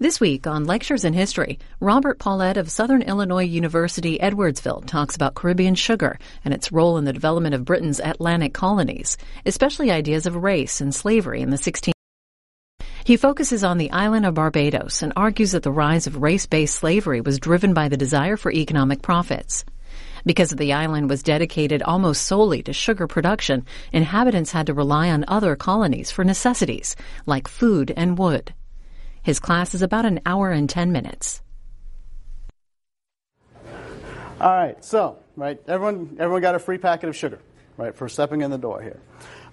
This week on Lectures in History, Robert Paulett of Southern Illinois University Edwardsville talks about Caribbean sugar and its role in the development of Britain's Atlantic colonies, especially ideas of race and slavery in the 16th. He focuses on the island of Barbados and argues that the rise of race-based slavery was driven by the desire for economic profits. Because the island was dedicated almost solely to sugar production, inhabitants had to rely on other colonies for necessities like food and wood. His class is about an hour and 10 minutes. All right, so, everyone got a free packet of sugar, for stepping in the door here.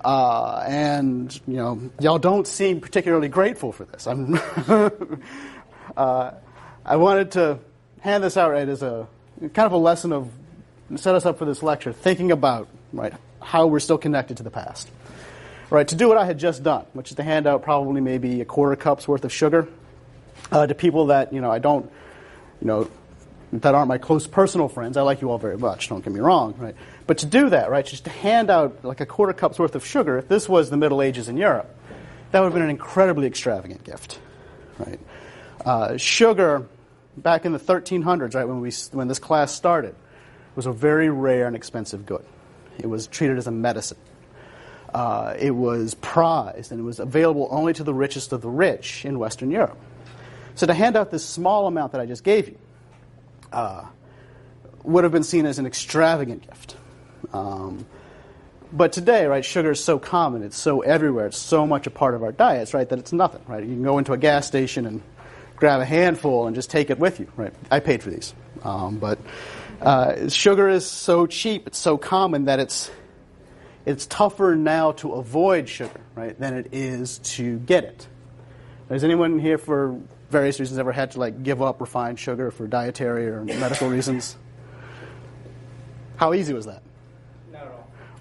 And, y'all don't seem particularly grateful for this. I wanted to hand this out, as a kind of a lesson of, set us up for this lecture, thinking about, how we're still connected to the past. To do what I had just done, which is to hand out probably maybe a quarter cup's worth of sugar to people that, I don't, that aren't my close personal friends. I like you all very much, don't get me wrong, But to do that, just to hand out like a quarter cup's worth of sugar, if this was the Middle Ages in Europe, that would have been an incredibly extravagant gift, Sugar, back in the 1300s, when this class started, was a very rare and expensive good. It was treated as a medicine. It was prized, and it was available only to the richest of the rich in Western Europe. So to hand out this small amount that I just gave you would have been seen as an extravagant gift. But today, sugar is so common, it's so everywhere, it's so much a part of our diets, that it's nothing, You can go into a gas station and grab a handful and just take it with you, I paid for these. But sugar is so cheap, it's so common that it's tougher now to avoid sugar, than it is to get it. Has anyone here, for various reasons, ever had to give up refined sugar for dietary or medical reasons? How easy was that? Not at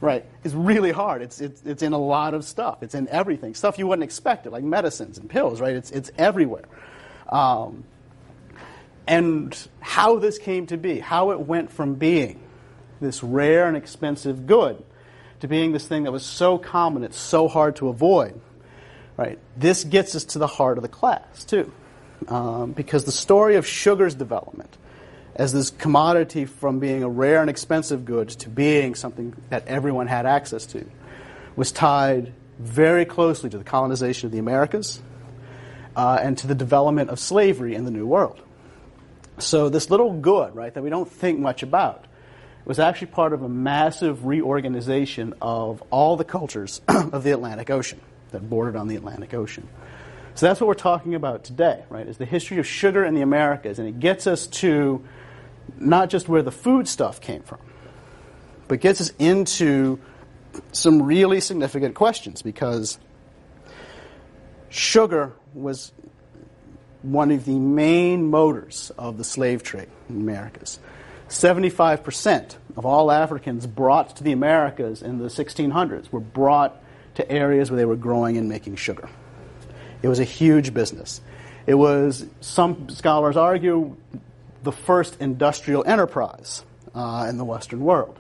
all. It's really hard. It's in a lot of stuff. It's in everything. Stuff you wouldn't expect it, like medicines and pills, It's everywhere. And how this came to be, how it went from being this rare and expensive good to being this thing that was so common, it's so hard to avoid, This gets us to the heart of the class, too. Because the story of sugar's development as this commodity from being a rare and expensive good to being something that everyone had access to was tied very closely to the colonization of the Americas and to the development of slavery in the New World. So this little good, that we don't think much about, was actually part of a massive reorganization of all the cultures of the Atlantic Ocean that bordered on the Atlantic Ocean. So that's what we're talking about today, is the history of sugar in the Americas. And it gets us to not just where the food stuff came from, but gets us into some really significant questions, because sugar was one of the main motors of the slave trade in the Americas. 75% of all Africans brought to the Americas in the 1600s were brought to areas where they were growing and making sugar. It was a huge business. It was, some scholars argue, the first industrial enterprise in the Western world.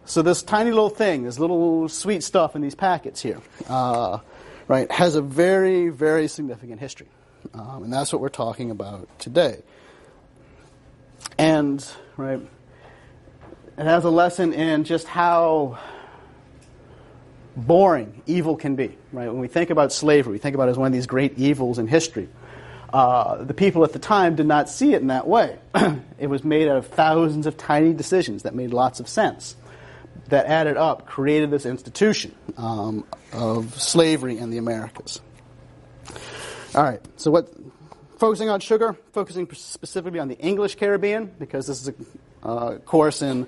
So this tiny little thing, this little sweet stuff in these packets here, has a very, very significant history. And that's what we're talking about today. And, it has a lesson in just how boring evil can be, When we think about slavery, we think about it as one of these great evils in history. The people at the time did not see it in that way. It was made out of thousands of tiny decisions that made lots of sense, that added up, created this institution of slavery in the Americas. All right, so focusing on sugar, focusing specifically on the English Caribbean, because this is a course in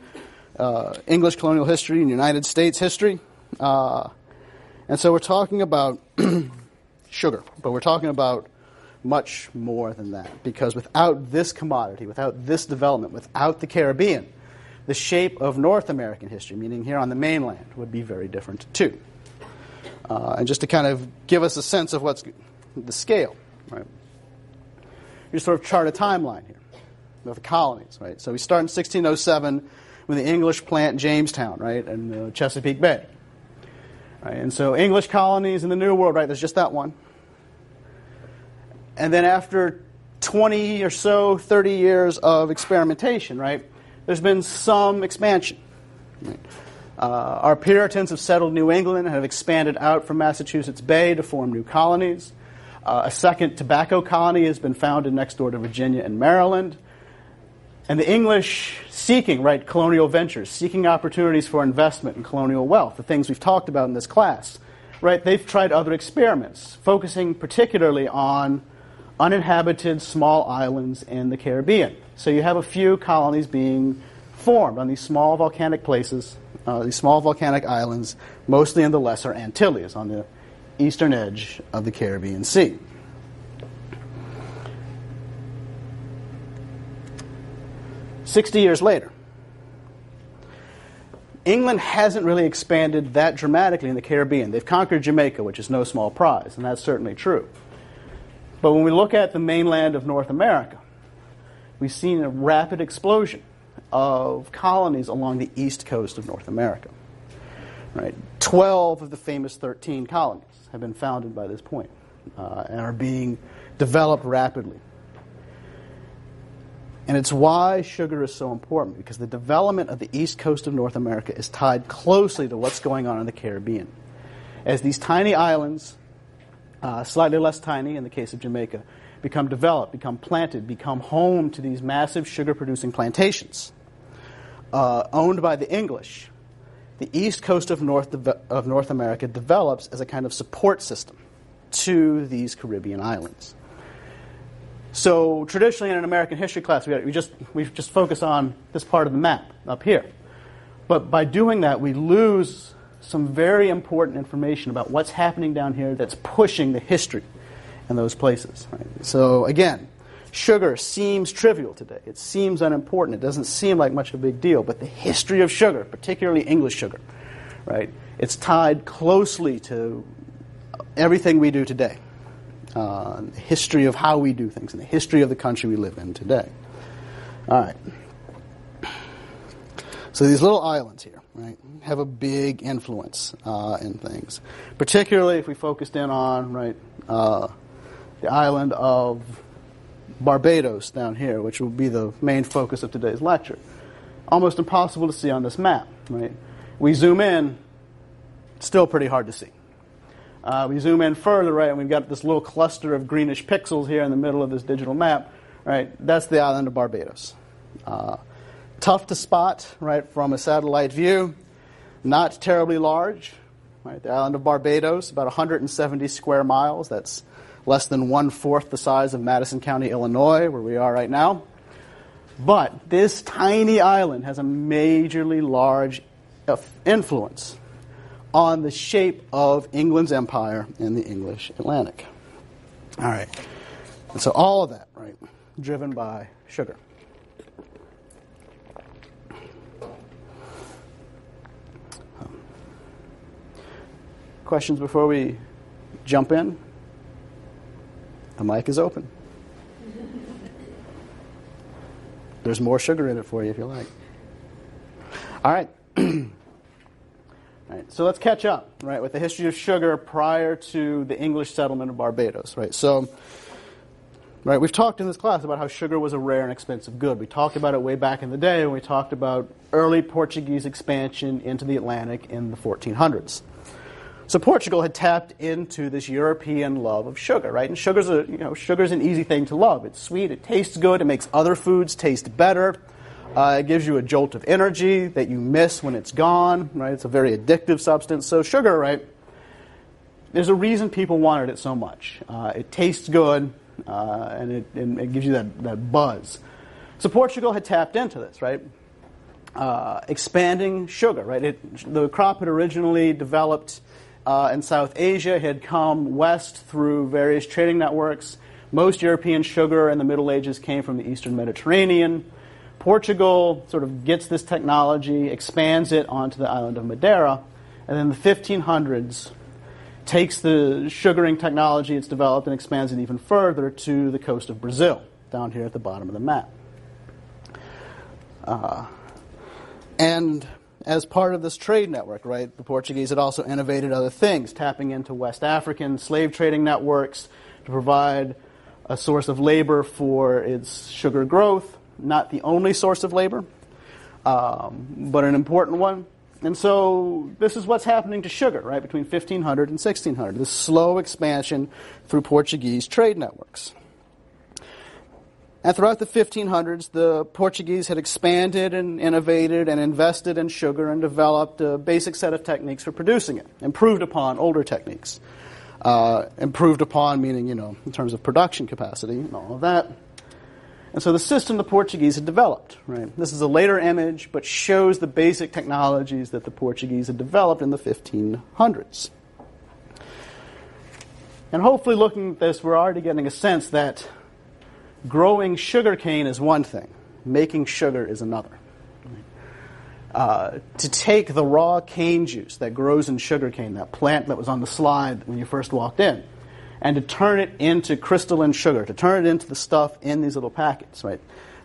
English colonial history and United States history. And so we're talking about sugar, but we're talking about much more than that, because without this commodity, without this development, without the Caribbean, the shape of North American history, meaning here on the mainland, would be very different too. And just to kind of give us a sense of what's the scale, You sort of chart a timeline here with the colonies, So we start in 1607 when the English plant Jamestown, in the Chesapeake Bay. And so English colonies in the New World, there's just that one. And then after 20 or so, 30 years of experimentation, right, there's been some expansion. Right? Our Puritans have settled New England and have expanded out from Massachusetts Bay to form new colonies. A second tobacco colony has been founded next door to Virginia and Maryland. And the English seeking, right, colonial ventures, seeking opportunities for investment in colonial wealth, the things we've talked about in this class, right, they've tried other experiments, focusing particularly on uninhabited small islands in the Caribbean. So you have a few colonies being formed on these small volcanic places, these small volcanic islands, mostly in the Lesser Antilles, on the eastern edge of the Caribbean Sea. $60 later, England hasn't really expanded that dramatically in the Caribbean. They've conquered Jamaica, which is no small prize, and that's certainly true. But when we look at the mainland of North America, we've seen a rapid explosion of colonies along the east coast of North America. Right? 12 of the famous 13 colonies have been founded by this point and are being developed rapidly. And it's why sugar is so important, because the development of the east coast of North America is tied closely to what's going on in the Caribbean. As these tiny islands, slightly less tiny in the case of Jamaica, become developed, become planted, become home to these massive sugar-producing plantations owned by the English, the east coast of North America develops as a kind of support system to these Caribbean islands. So traditionally in an American history class, we just focus on this part of the map up here. But by doing that, we lose some very important information about what's happening down here that's pushing the history in those places. Right? So again, sugar seems trivial today. It seems unimportant. It doesn't seem like much of a big deal. But the history of sugar, particularly English sugar, right, it's tied closely to everything we do today. The history of how we do things and the history of the country we live in today. All right. So these little islands here, right, have a big influence in things. Particularly if we focused in on, right, the island of Barbados down here, which will be the main focus of today's lecture. Almost impossible to see on this map, right? We zoom in, still pretty hard to see. We zoom in further, right, and we've got this little cluster of greenish pixels here in the middle of this digital map, right? That's the island of Barbados. Tough to spot, right, from a satellite view. Not terribly large, right? The island of Barbados, about 170 square miles. That's less than 1/4 the size of Madison County, Illinois, where we are right now. But this tiny island has a majorly large influence on the shape of England's empire in the English Atlantic. All right. And so all of that, right, driven by sugar. Questions before we jump in? The mic is open. There's more sugar in it for you if you like. All right. Right, so let's catch up, right, with the history of sugar prior to the English settlement of Barbados, right? So, right, we've talked in this class about how sugar was a rare and expensive good. We talked about it way back in the day when we talked about early Portuguese expansion into the Atlantic in the 1400s. So Portugal had tapped into this European love of sugar, right? And sugar's an easy thing to love. It's sweet, it tastes good, it makes other foods taste better. It gives you a jolt of energy that you miss when it's gone, right? It's a very addictive substance. So sugar, right, there's a reason people wanted it so much. It tastes good, and it gives you that buzz. So Portugal had tapped into this, right? Expanding sugar, right? The crop had originally developed in South Asia, had come west through various trading networks. Most European sugar in the Middle Ages came from the Eastern Mediterranean. Portugal sort of gets this technology, expands it onto the island of Madeira, and then the 1500s takes the sugaring technology it's developed and expands it even further to the coast of Brazil, down here at the bottom of the map. And as part of this trade network, right, the Portuguese had also innovated other things, tapping into West African slave trading networks to provide a source of labor for its sugar growth, not the only source of labor, but an important one. And so this is what's happening to sugar, right, between 1500 and 1600, this slow expansion through Portuguese trade networks. And throughout the 1500s, the Portuguese had expanded and innovated and invested in sugar and developed a basic set of techniques for producing it, improved upon older techniques. Improved upon meaning, in terms of production capacity and all of that. And so the system the Portuguese had developed, right? This is a later image, but shows the basic technologies that the Portuguese had developed in the 1500s. And hopefully looking at this, we're already getting a sense that growing sugarcane is one thing, making sugar is another. To take the raw cane juice that grows in sugarcane, that plant that was on the slide when you first walked in, and to turn it into crystalline sugar, to turn it into the stuff in these little packets, right?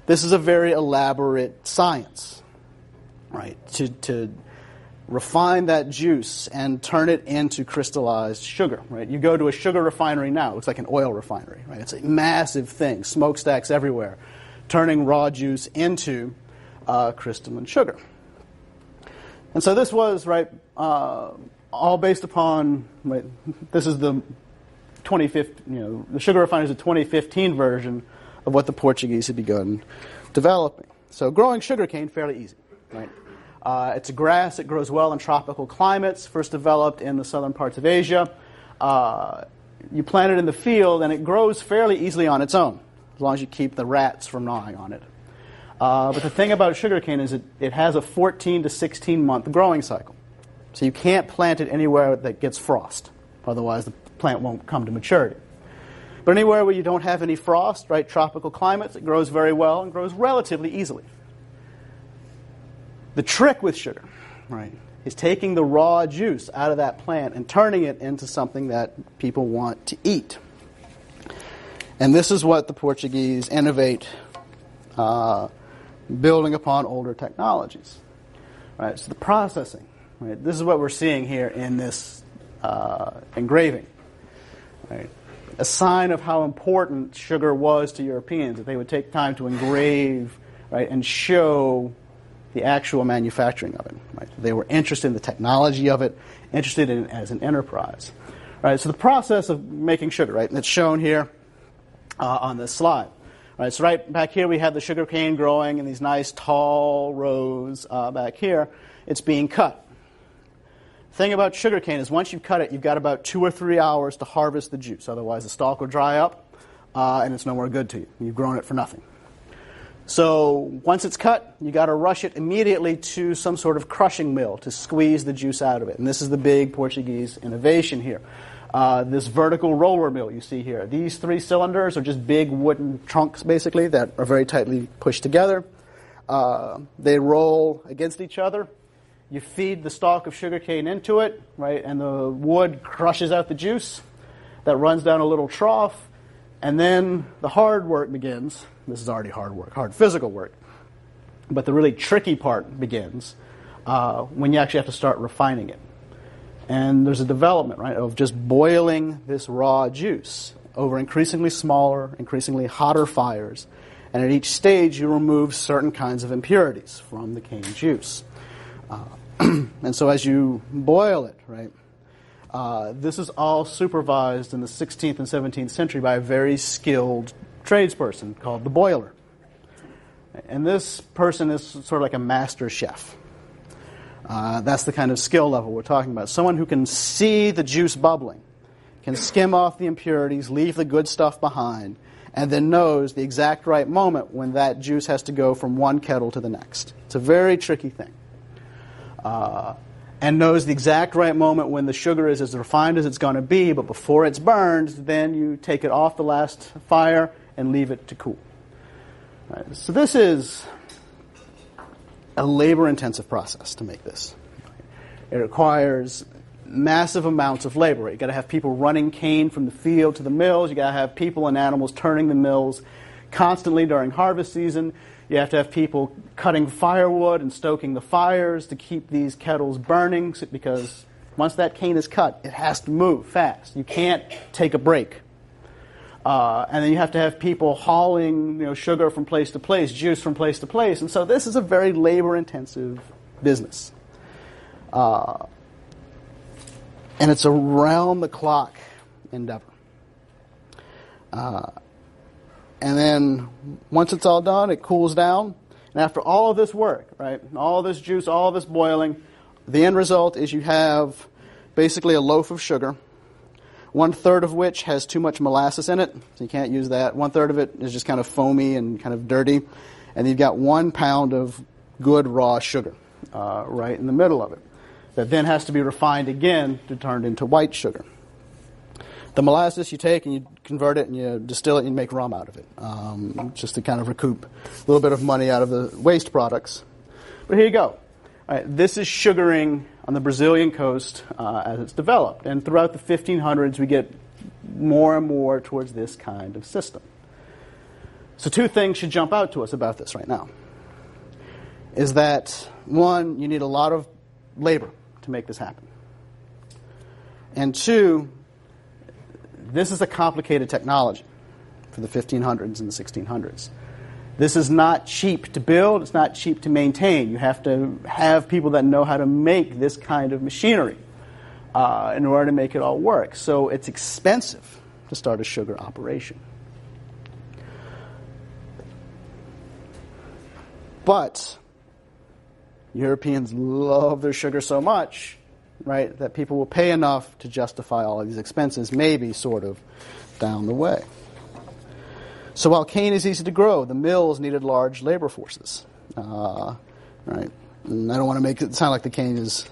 This is a very elaborate science, right? To refine that juice and turn it into crystallized sugar, right? You go to a sugar refinery now, it looks like an oil refinery, right? It's a massive thing, smokestacks everywhere, turning raw juice into crystalline sugar. And so this was, right, all based upon, right, this is the 2015, the sugar refinery is a 2015 version of what the Portuguese had begun developing. So growing sugarcane, fairly easy, right? It's a grass that grows well in tropical climates, first developed in the southern parts of Asia. You plant it in the field, and it grows fairly easily on its own, as long as you keep the rats from gnawing on it. But the thing about sugarcane is it has a 14 to 16 month growing cycle. So you can't plant it anywhere that gets frost. Otherwise, the plant won't come to maturity. But anywhere where you don't have any frost, right, tropical climates, it grows very well and grows relatively easily. The trick with sugar, right, is taking the raw juice out of that plant and turning it into something that people want to eat. And this is what the Portuguese innovate, building upon older technologies. Right, so the processing, right, this is what we're seeing here in this engraving. Right. A sign of how important sugar was to Europeans, that they would take time to engrave, right, and show the actual manufacturing of it. Right. They were interested in the technology of it, interested in it as an enterprise. Right. So the process of making sugar, right, and it's shown here on this slide. Right. So right back here we have the sugar cane growing in these nice tall rows back here. It's being cut. The thing about sugarcane is once you cut it, you've got about 2 or 3 hours to harvest the juice. Otherwise, the stalk will dry up, and it's no more good to you. You've grown it for nothing. So once it's cut, you've got to rush it immediately to some sort of crushing mill to squeeze the juice out of it. And this is the big Portuguese innovation here. This vertical roller mill you see here. These 3 cylinders are just big wooden trunks, basically, that are very tightly pushed together. They roll against each other. You feed the stalk of sugarcane into it, right, and the wood crushes out the juice. That runs down a little trough, and then the hard work begins. This is already hard work, hard physical work. But the really tricky part begins when you actually have to start refining it. And there's a development, right, of just boiling this raw juice over increasingly smaller, increasingly hotter fires. And at each stage, you remove certain kinds of impurities from the cane juice. And so as you boil it, right, this is all supervised in the 16th and 17th century by a very skilled tradesperson called the boiler. And this person is sort of like a master chef. That's the kind of skill level we're talking about. Someone who can see the juice bubbling, can skim off the impurities, leave the good stuff behind, and then knows the exact right moment when that juice has to go from one kettle to the next. It's a very tricky thing. And knows the exact right moment when the sugar is as refined as it's going to be, but before it's burned, then you take it off the last fire and leave it to cool. Right. So this is a labor-intensive process to make this. It requires massive amounts of labor. You've got to have people running cane from the field to the mills. You've got to have people and animals turning the mills constantly during harvest season. You have to have people cutting firewood and stoking the fires to keep these kettles burning, because once that cane is cut, it has to move fast. You can't take a break. And then you have to have people hauling, sugar from place to place, juice from place to place. And so this is a very labor-intensive business. And it's a round-the-clock endeavor. And then once it's all done, it cools down. And after all of this work, right, all this juice, all of this boiling, the end result is you have basically a loaf of sugar, 1/3 of which has too much molasses in it, so you can't use that. 1/3 of it is just kind of foamy and kind of dirty. And you've got 1 pound of good raw sugar right in the middle of it that then has to be refined again to turn into white sugar. The molasses you take and you convert it and you distill it and you make rum out of it, just to kind of recoup a little bit of money out of the waste products. But here you go. All right, this is sugaring on the Brazilian coast as it's developed. And throughout the 1500s, we get more and more towards this kind of system. So 2 things should jump out to us about this right now. Is that, 1, you need a lot of labor to make this happen. And 2, this is a complicated technology for the 1500s and the 1600s. This is not cheap to build. It's not cheap to maintain. You have to have people that know how to make this kind of machinery in order to make it all work. So it's expensive to start a sugar operation. But Europeans love their sugar so much, right, that people will pay enough to justify all of these expenses, maybe sort of down the way. So while cane is easy to grow, the mills needed large labor forces, right? And I don't want to make it sound like the cane is,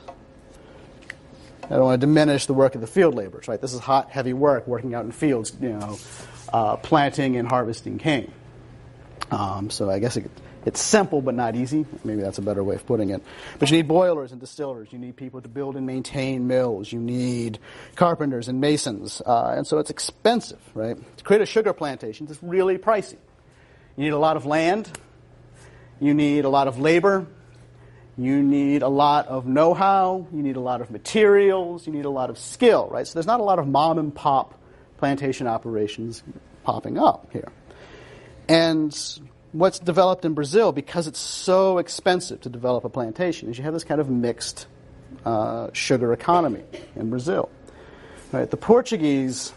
I don't want to diminish the work of the field laborers, right? This is hot, heavy work, working out in fields, planting and harvesting cane. So I guess it's simple but not easy. Maybe that's a better way of putting it. But you need boilers and distillers. You need people to build and maintain mills. You need carpenters and masons. And so it's expensive, right? To create a sugar plantation is really pricey. You need a lot of land. You need a lot of labor. You need a lot of know-how. You need a lot of materials. You need a lot of skill, right? So there's not a lot of mom-and-pop plantation operations popping up here. And what's developed in Brazil, because it's so expensive to develop a plantation, is you have this kind of mixed sugar economy in Brazil. Right? The Portuguese,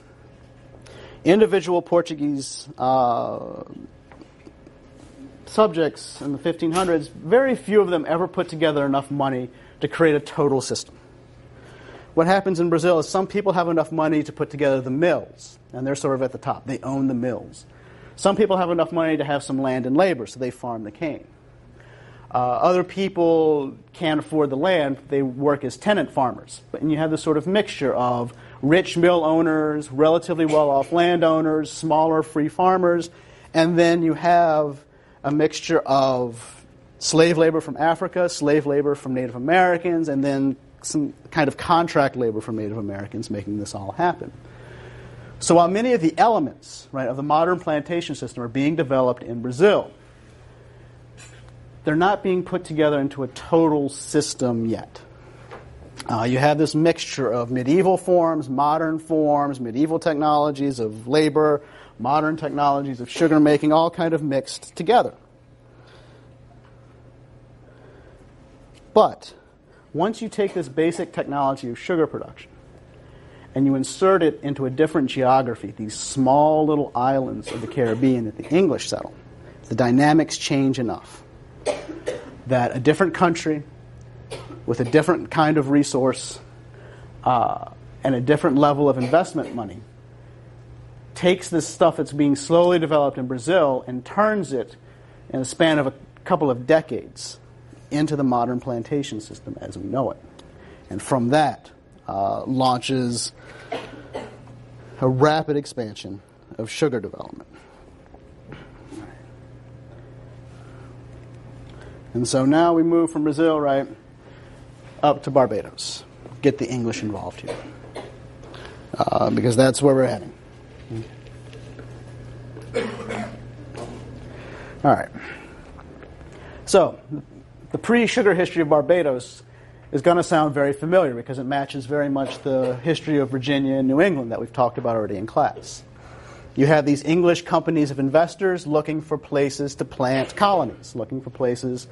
individual Portuguese subjects in the 1500s, very few of them ever put together enough money to create a total system. What happens in Brazil is some people have enough money to put together the mills, and they're sort of at the top. They own the mills. Some people have enough money to have some land and labor, so they farm the cane. Other people can't afford the land. They work as tenant farmers. And you have this sort of mixture of rich mill owners, relatively well-off landowners, smaller free farmers, and then you have a mixture of slave labor from Africa, slave labor from Native Americans, and then some kind of contract labor from Native Americans making this all happen. So while many of the elements, right, of the modern plantation system are being developed in Brazil, they're not being put together into a total system yet. You have this mixture of medieval forms, medieval technologies of labor, modern technologies of sugar making, all kind of mixed together. But once you take this basic technology of sugar production and you insert it into a different geography, these small little islands of the Caribbean that the English settle, the dynamics change enough that a different country with a different kind of resource and a different level of investment money takes this stuff that's being slowly developed in Brazil and turns it in a span of a couple of decades into the modern plantation system as we know it. And from that launches a rapid expansion of sugar development. And so now we move from Brazil, right, up to Barbados. Get the English involved here. Because that's where we're heading. All right. So, the pre-sugar history of Barbados is going to sound very familiar because it matches very much the history of Virginia and New England that we've talked about already in class. You have these English companies of investors looking for places to plant colonies, looking for places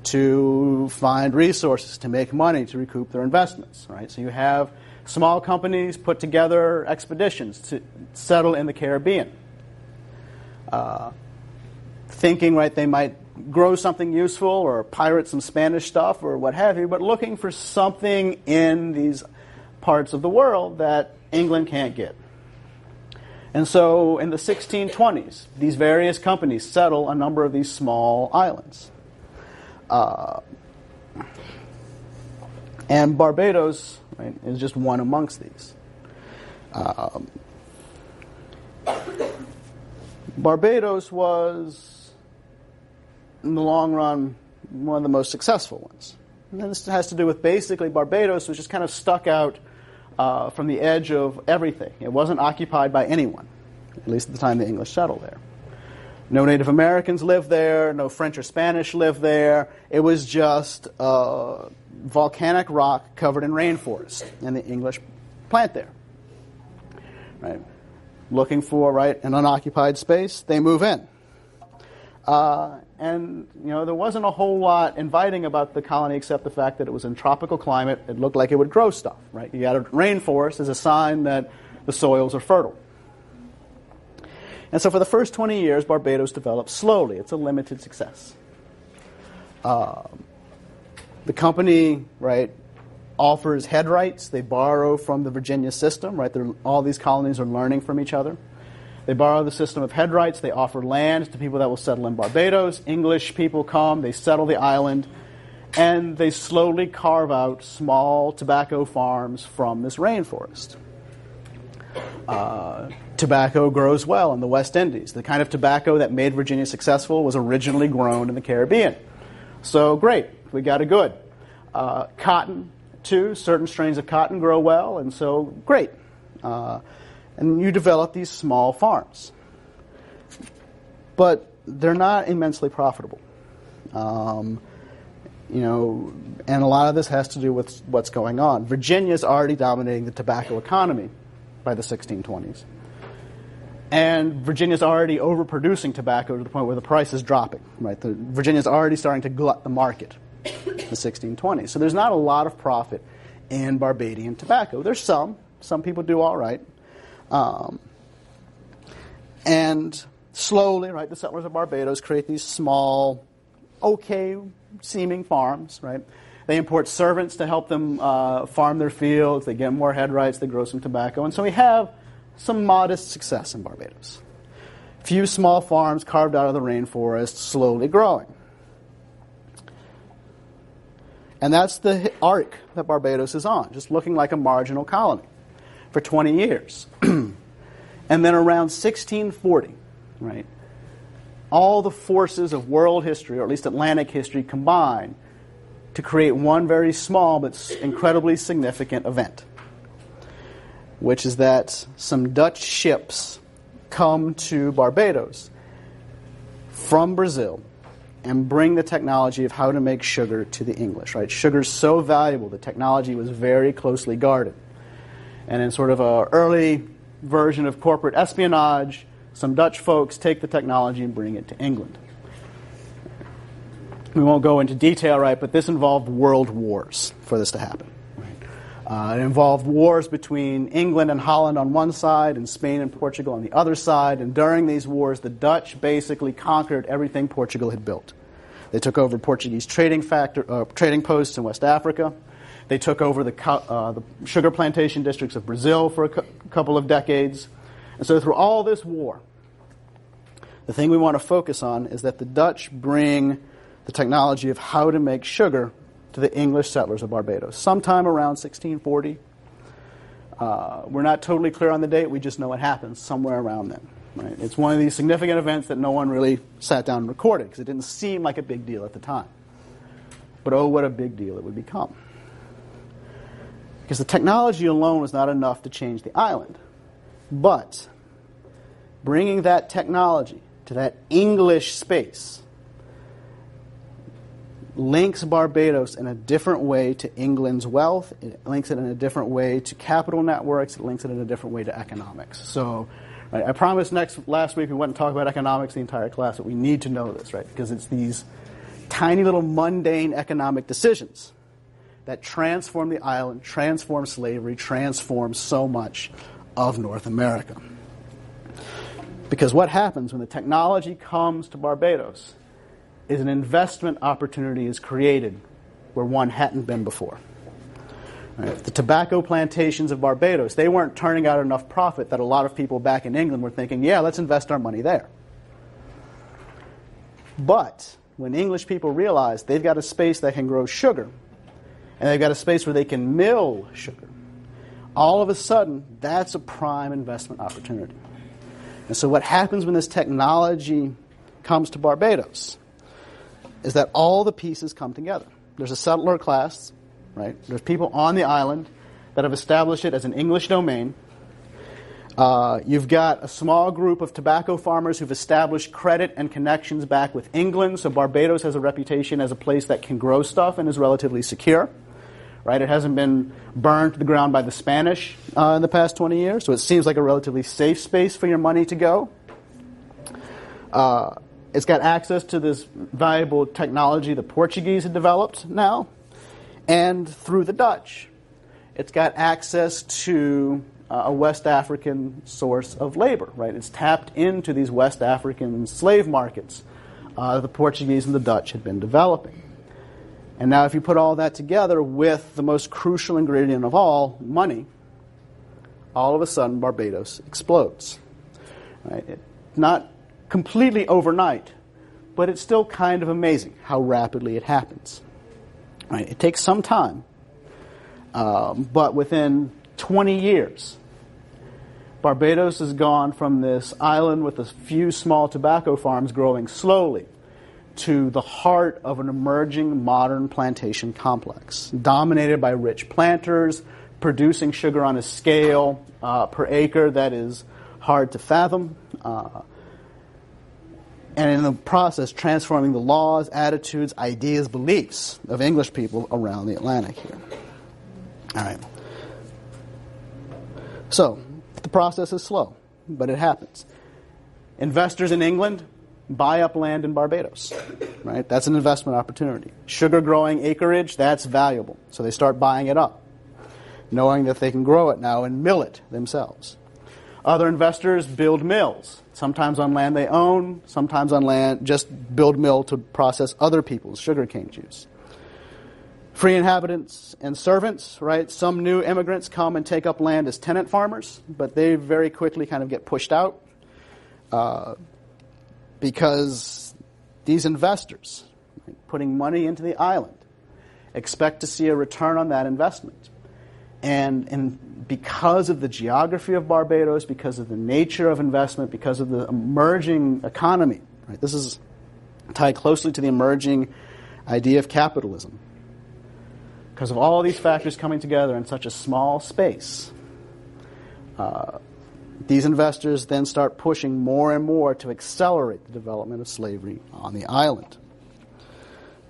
to find resources, to make money, to recoup their investments, right? So you have small companies put together expeditions to settle in the Caribbean, thinking, right, they might grow something useful or pirate some Spanish stuff or what have you, but looking for something in these parts of the world that England can't get. And so in the 1620s, these various companies settle a number of these small islands. And Barbados, right, is just one amongst these. Barbados was, in the long run, one of the most successful ones. And this has to do with basically Barbados was just kind of stuck out from the edge of everything. It wasn't occupied by anyone, at least at the time the English settled there. No Native Americans lived there, no French or Spanish lived there. It was just volcanic rock covered in rainforest, and the English plant there. Right? Looking for, right, an unoccupied space, they move in. And, you know, there wasn't a whole lot inviting about the colony except the fact that it was in tropical climate. It looked like it would grow stuff, right? You got a rainforest as a sign that the soils are fertile. And so for the first 20 years, Barbados developed slowly. It's a limited success. The company, right, offers head rights. They borrow from the Virginia system, right? All these colonies are learning from each other. They borrow the system of head rights. They offer land to people that will settle in Barbados. English people come. They settle the island. And they slowly carve out small tobacco farms from this rainforest. Tobacco grows well in the West Indies. The kind of tobacco that made Virginia successful was originally grown in the Caribbean. So great, we got a good. Cotton, too. Certain strains of cotton grow well, and so great. And you develop these small farms. But they're not immensely profitable. You know, and a lot of this has to do with what's going on. Virginia's already dominating the tobacco economy by the 1620s. And Virginia's already overproducing tobacco to the point where the price is dropping. Right? Virginia's already starting to glut the market in the 1620s. So there's not a lot of profit in Barbadian tobacco. There's some. Some people do all right. And slowly, right, the settlers of Barbados create these small, okay-seeming farms, right? They import servants to help them farm their fields. They get more head rights. They grow some tobacco. And so we have some modest success in Barbados. Few small farms carved out of the rainforest, slowly growing. And that's the arc that Barbados is on, just looking like a marginal colony for 20 years. And then around 1640, right, all the forces of world history, or at least Atlantic history, combine to create one very small but incredibly significant event, which is that some Dutch ships come to Barbados from Brazil and bring the technology of how to make sugar to the English. Right? Sugar's so valuable, the technology was very closely guarded. And in sort of an early version of corporate espionage, some Dutch folks take the technology and bring it to England. We won't go into detail, right, but this involved world wars for this to happen. It involved wars between England and Holland on one side and Spain and Portugal on the other side. And during these wars, the Dutch basically conquered everything Portugal had built. They took over Portuguese trading posts in West Africa. They took over the sugar plantation districts of Brazil for a couple of decades. And so through all this war, the thing we want to focus on is that the Dutch bring the technology of how to make sugar to the English settlers of Barbados, sometime around 1640. We're not totally clear on the date. We just know it happens somewhere around then. Right? It's one of these significant events that no one really sat down and recorded because it didn't seem like a big deal at the time. But oh, what a big deal it would become. Because the technology alone was not enough to change the island. But bringing that technology to that English space links Barbados in a different way to England's wealth. It links it in a different way to capital networks. It links it in a different way to economics. So Right? I promised last week we wouldn't talk about economics the entire class, but we need to know this, right? Because it's these tiny little mundane economic decisions that transform the island, transform slavery, transform so much of North America. Because what happens when the technology comes to Barbados is an investment opportunity is created where one hadn't been before. Right? The tobacco plantations of Barbados, they weren't turning out enough profit that a lot of people back in England were thinking, yeah, let's invest our money there. But when English people realized they've got a space that can grow sugar, and they've got a space where they can mill sugar, all of a sudden, that's a prime investment opportunity. And so what happens when this technology comes to Barbados is that all the pieces come together. There's a settler class, right? There's people on the island that have established it as an English domain. You've got a small group of tobacco farmers who've established credit and connections back with England, so Barbados has a reputation as a place that can grow stuff and is relatively secure. Right? It hasn't been burned to the ground by the Spanish in the past 20 years, so it seems like a relatively safe space for your money to go. It's got access to this valuable technology the Portuguese had developed now, and through the Dutch. It's got access to a West African source of labor. Right? It's tapped into these West African slave markets the Portuguese and the Dutch had been developing. And now if you put all that together with the most crucial ingredient of all, money, all of a sudden Barbados explodes. Right? It's not completely overnight, but it's still kind of amazing how rapidly it happens. Right? It takes some time, but within 20 years, Barbados has gone from this island with a few small tobacco farms growing slowly to the heart of an emerging modern plantation complex, dominated by rich planters, producing sugar on a scale per acre that is hard to fathom, and in the process transforming the laws, attitudes, ideas, beliefs of English people around the Atlantic here. All right. So, the process is slow, but it happens. Investors in England buy up land in Barbados, right? That's an investment opportunity. Sugar growing acreage, that's valuable. So they start buying it up, knowing that they can grow it now and mill it themselves. Other investors build mills, sometimes on land they own, sometimes on land, just build mill to process other people's sugarcane juice. Free inhabitants and servants, right? Some new immigrants come and take up land as tenant farmers, but they very quickly kind of get pushed out. Because these investors, putting money into the island, expect to see a return on that investment. And because of the geography of Barbados, because of the nature of investment, because of the emerging economy, right? This is tied closely to the emerging idea of capitalism. Because of all these factors coming together in such a small space, these investors then start pushing more and more to accelerate the development of slavery on the island.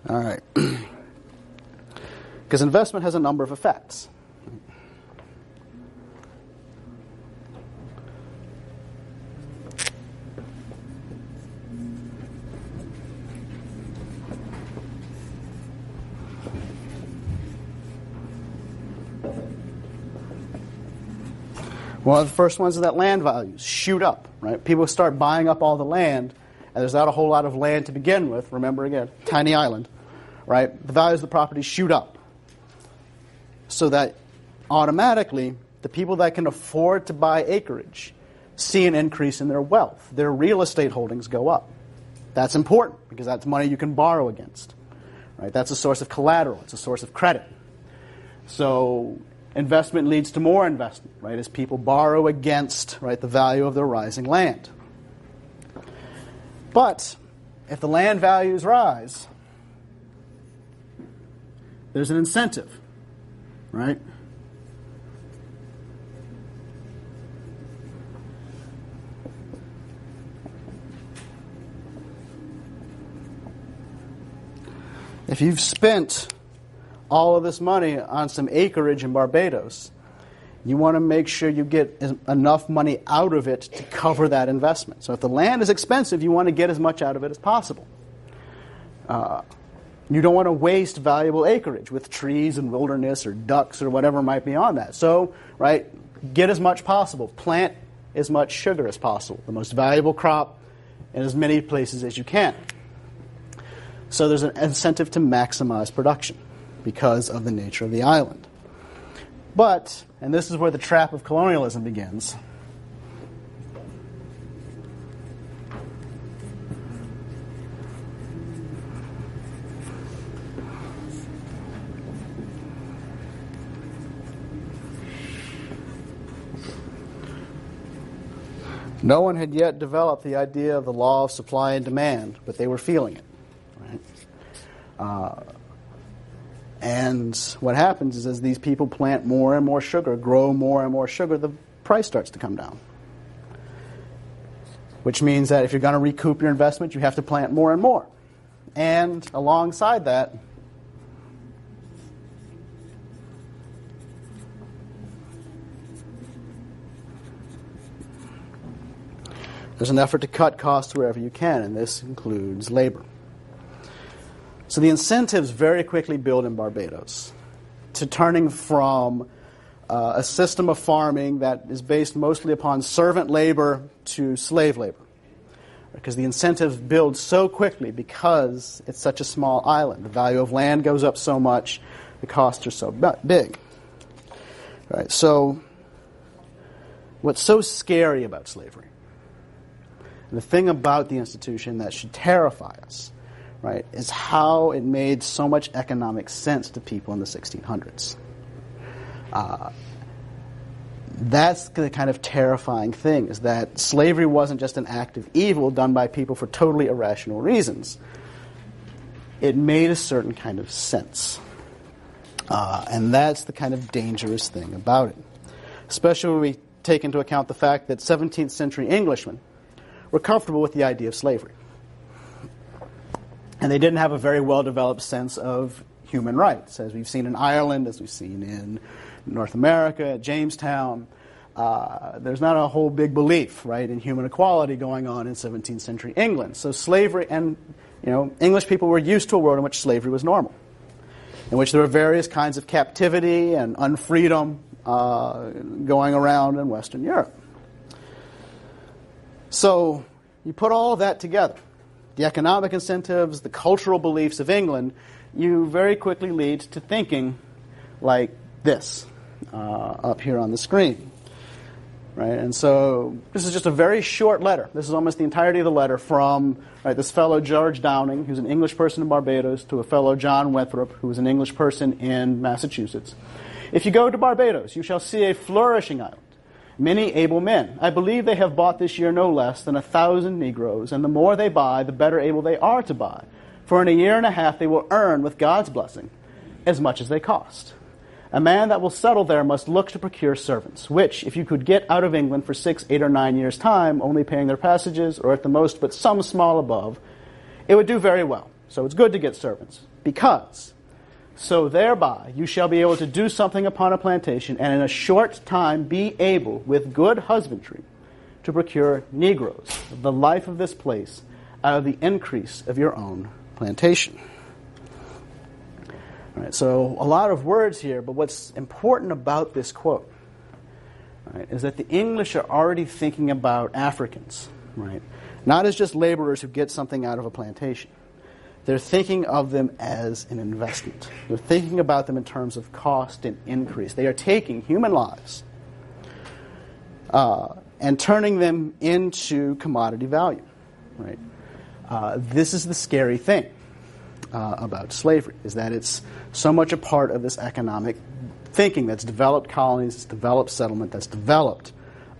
All right. Because investment has a number of effects. One of the first ones is that land values shoot up, right? People start buying up all the land, and there's not a whole lot of land to begin with. Remember, again, tiny island, right? The values of the property shoot up. So that automatically, the people that can afford to buy acreage see an increase in their wealth. Their real estate holdings go up. That's important, because that's money you can borrow against, right? That's a source of collateral. It's a source of credit. So investment leads to more investment, right, as people borrow against, right, the value of their rising land. But if the land values rise, there's an incentive, right? If you've spent all of this money on some acreage in Barbados, You want to make sure you get enough money out of it to cover that investment. So if the land is expensive, you want to get as much out of it as possible. You don't want to waste valuable acreage with trees and wilderness or ducks or whatever might be on that. So, right, get as much possible. Plant as much sugar as possible, the most valuable crop in as many places as you can. So there's an incentive to maximize production because of the nature of the island. But, and this is where the trap of colonialism begins, no one had yet developed the idea of the law of supply and demand, but they were feeling it. Right? And what happens is as these people plant more and more sugar, grow more and more sugar, the price starts to come down. Which means that if you're going to recoup your investment, you have to plant more and more. And alongside that, there's an effort to cut costs wherever you can, and this includes labor. So the incentives very quickly build in Barbados to turning from a system of farming that is based mostly upon servant labor to slave labor. Because the incentives build so quickly because it's such a small island. The value of land goes up so much, the costs are so big. Right, so what's so scary about slavery, and the thing about the institution that should terrify us, right, is how it made so much economic sense to people in the 1600s. That's the kind of terrifying thing, is that slavery wasn't just an act of evil done by people for totally irrational reasons. It made a certain kind of sense. And that's the kind of dangerous thing about it. Especially when we take into account the fact that 17th century Englishmen were comfortable with the idea of slavery. And they didn't have a very well-developed sense of human rights, as we've seen in Ireland, as we've seen in North America, at Jamestown. There's not a whole big belief, right, in human equality going on in 17th century England. So slavery, and English people were used to a world in which slavery was normal, in which there were various kinds of captivity and unfreedom going around in Western Europe. So you put all of that together, the economic incentives, the cultural beliefs of England, you very quickly lead to thinking like this up here on the screen. Right? And so this is just a very short letter. This is almost the entirety of the letter from this fellow George Downing, who's an English person in Barbados, to a fellow John Winthrop, who was an English person in Massachusetts. If you go to Barbados, you shall see a flourishing island, many able men. I believe they have bought this year no less than 1,000 Negroes, and the more they buy, the better able they are to buy. For in a year and a half they will earn, with God's blessing, as much as they cost. A man that will settle there must look to procure servants, which, if you could get out of England for 6, 8, or 9 years' time, only paying their passages, or at the most but some small above, it would do very well. So it's good to get servants, because so thereby you shall be able to do something upon a plantation, and in a short time be able, with good husbandry, to procure Negroes, the life of this place, out of the increase of your own plantation. All right, so a lot of words here, but what's important about this quote, right, is that the English are already thinking about Africans, right, not as just laborers who get something out of a plantation. They're thinking of them as an investment. They're thinking about them in terms of cost and increase. They are taking human lives and turning them into commodity value. Right? This is the scary thing about slavery, is that it's so much a part of this economic thinking that's developed colonies, that's developed settlement, that's developed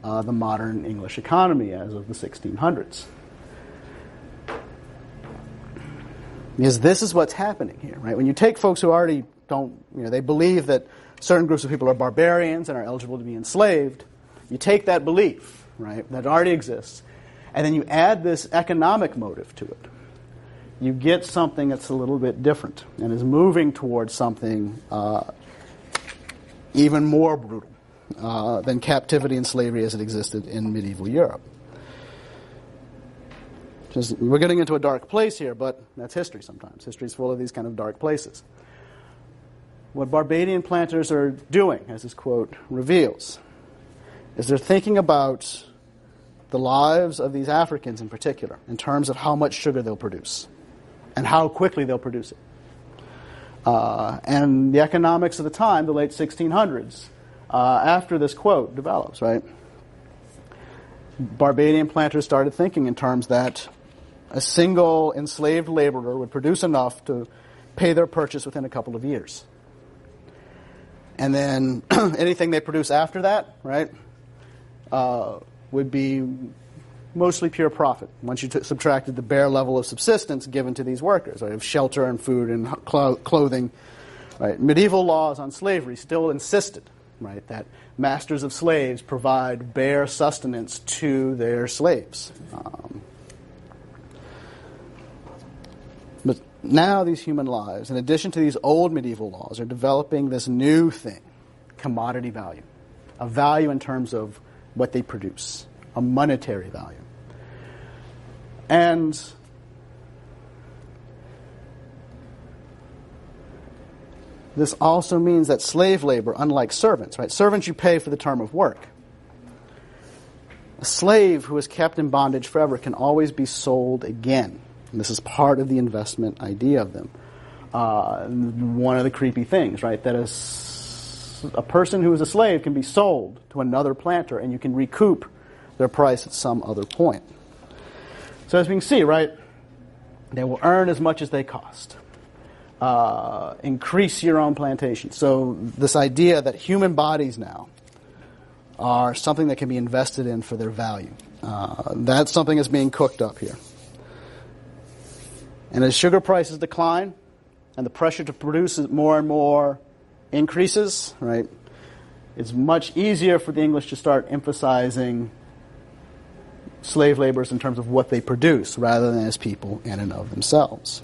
the modern English economy as of the 1600s. Because this is what's happening here, right? When you take folks who already don't, they believe that certain groups of people are barbarians and are eligible to be enslaved, you take that belief, right, that already exists, and then you add this economic motive to it. You get something that's a little bit different and is moving towards something even more brutal, than captivity and slavery as it existed in medieval Europe. We're getting into a dark place here, but that's history sometimes. History's full of these kind of dark places. What Barbadian planters are doing, as this quote reveals, is they're thinking about the lives of these Africans in particular in terms of how much sugar they'll produce and how quickly they'll produce it. And the economics of the time, the late 1600s, after this quote develops, right? Barbadian planters started thinking in terms that a single enslaved laborer would produce enough to pay their purchase within a couple of years. And then anything they produce after that, right, would be mostly pure profit once you subtracted the bare level of subsistence given to these workers, right, of shelter and food and clothing. Right. Medieval laws on slavery still insisted, right, that masters of slaves provide bare sustenance to their slaves. But now these human lives, in addition to these old medieval laws, are developing this new thing, commodity value, a value in terms of what they produce, a monetary value. And this also means that slave labor, unlike servants, right? Servants you pay for the term of work. A slave who is kept in bondage forever can always be sold again. And this is part of the investment idea of them. One of the creepy things, right, that a person who is a slave can be sold to another planter and you can recoup their price at some other point. So as we can see, right, they will earn as much as they cost. Increase your own plantation. So this idea that human bodies now are something that can be invested in for their value. That's something that's being cooked up here. And as sugar prices decline and the pressure to produce more and more increases, right, it's much easier for the English to start emphasizing slave laborers in terms of what they produce rather than as people in and of themselves.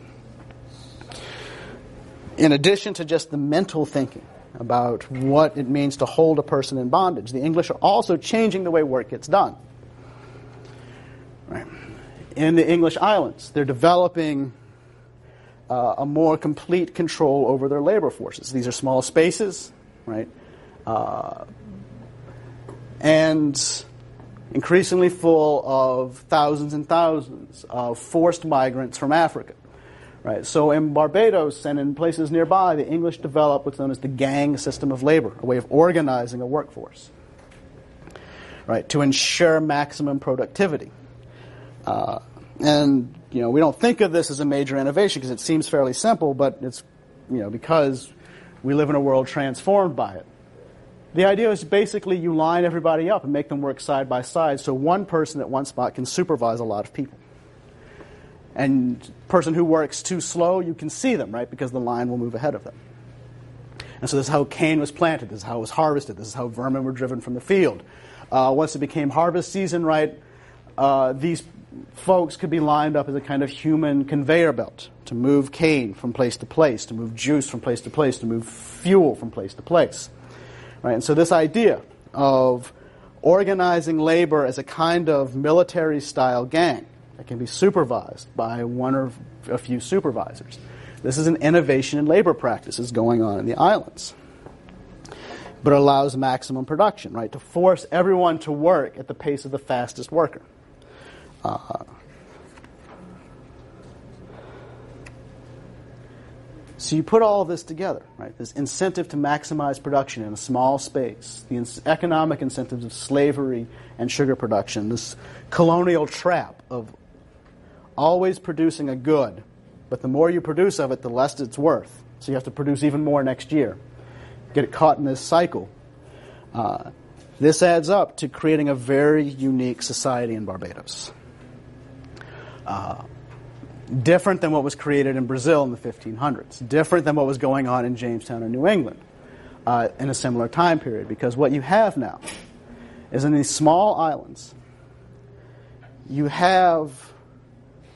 In addition to just the mental thinking about what it means to hold a person in bondage, the English are also changing the way work gets done. Right. In the English islands, they're developing a more complete control over their labor forces. These are small spaces, right, and increasingly full of thousands and thousands of forced migrants from Africa. Right. So in Barbados and in places nearby, the English developed what's known as the gang system of labor, a way of organizing a workforce, right, to ensure maximum productivity. And, you know, we don't think of this as a major innovation because it seems fairly simple, but it's, you know, because we live in a world transformed by it. The idea is basically you line everybody up and make them work side by side so one person at one spot can supervise a lot of people. And person who works too slow, you can see them, right, because the line will move ahead of them. And so this is how cane was planted. This is how it was harvested. This is how vermin were driven from the field. Once it became harvest season, right, these folks could be lined up as a kind of human conveyor belt to move cane from place to place, to move juice from place to place, to move fuel from place to place. Right? And so this idea of organizing labor as a kind of military-style gang that can be supervised by one or a few supervisors. This is an innovation in labor practices going on in the islands. But it allows maximum production, right, to force everyone to work at the pace of the fastest worker. So you put all of this together, right? This incentive to maximize production in a small space, the economic incentives of slavery and sugar production, this colonial trap of always producing a good, but the more you produce of it, the less it's worth. So you have to produce even more next year. Get caught in this cycle. This adds up to creating a very unique society in Barbados. Different than what was created in Brazil in the 1500s. Different than what was going on in Jamestown or New England in a similar time period. Because what you have now is in these small islands, you have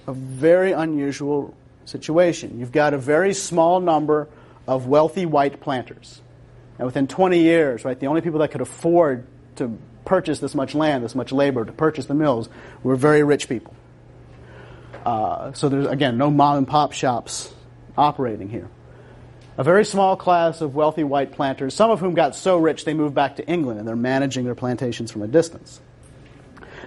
a very unusual situation. You've got a very small number of wealthy white planters And within 20 years, right, the only people that could afford to purchase this much land, this much labor, to purchase the mills, were very rich people. So there's, again, no mom-and-pop shops operating here. A very small class of wealthy white planters, some of whom got so rich they moved back to England and they're managing their plantations from a distance.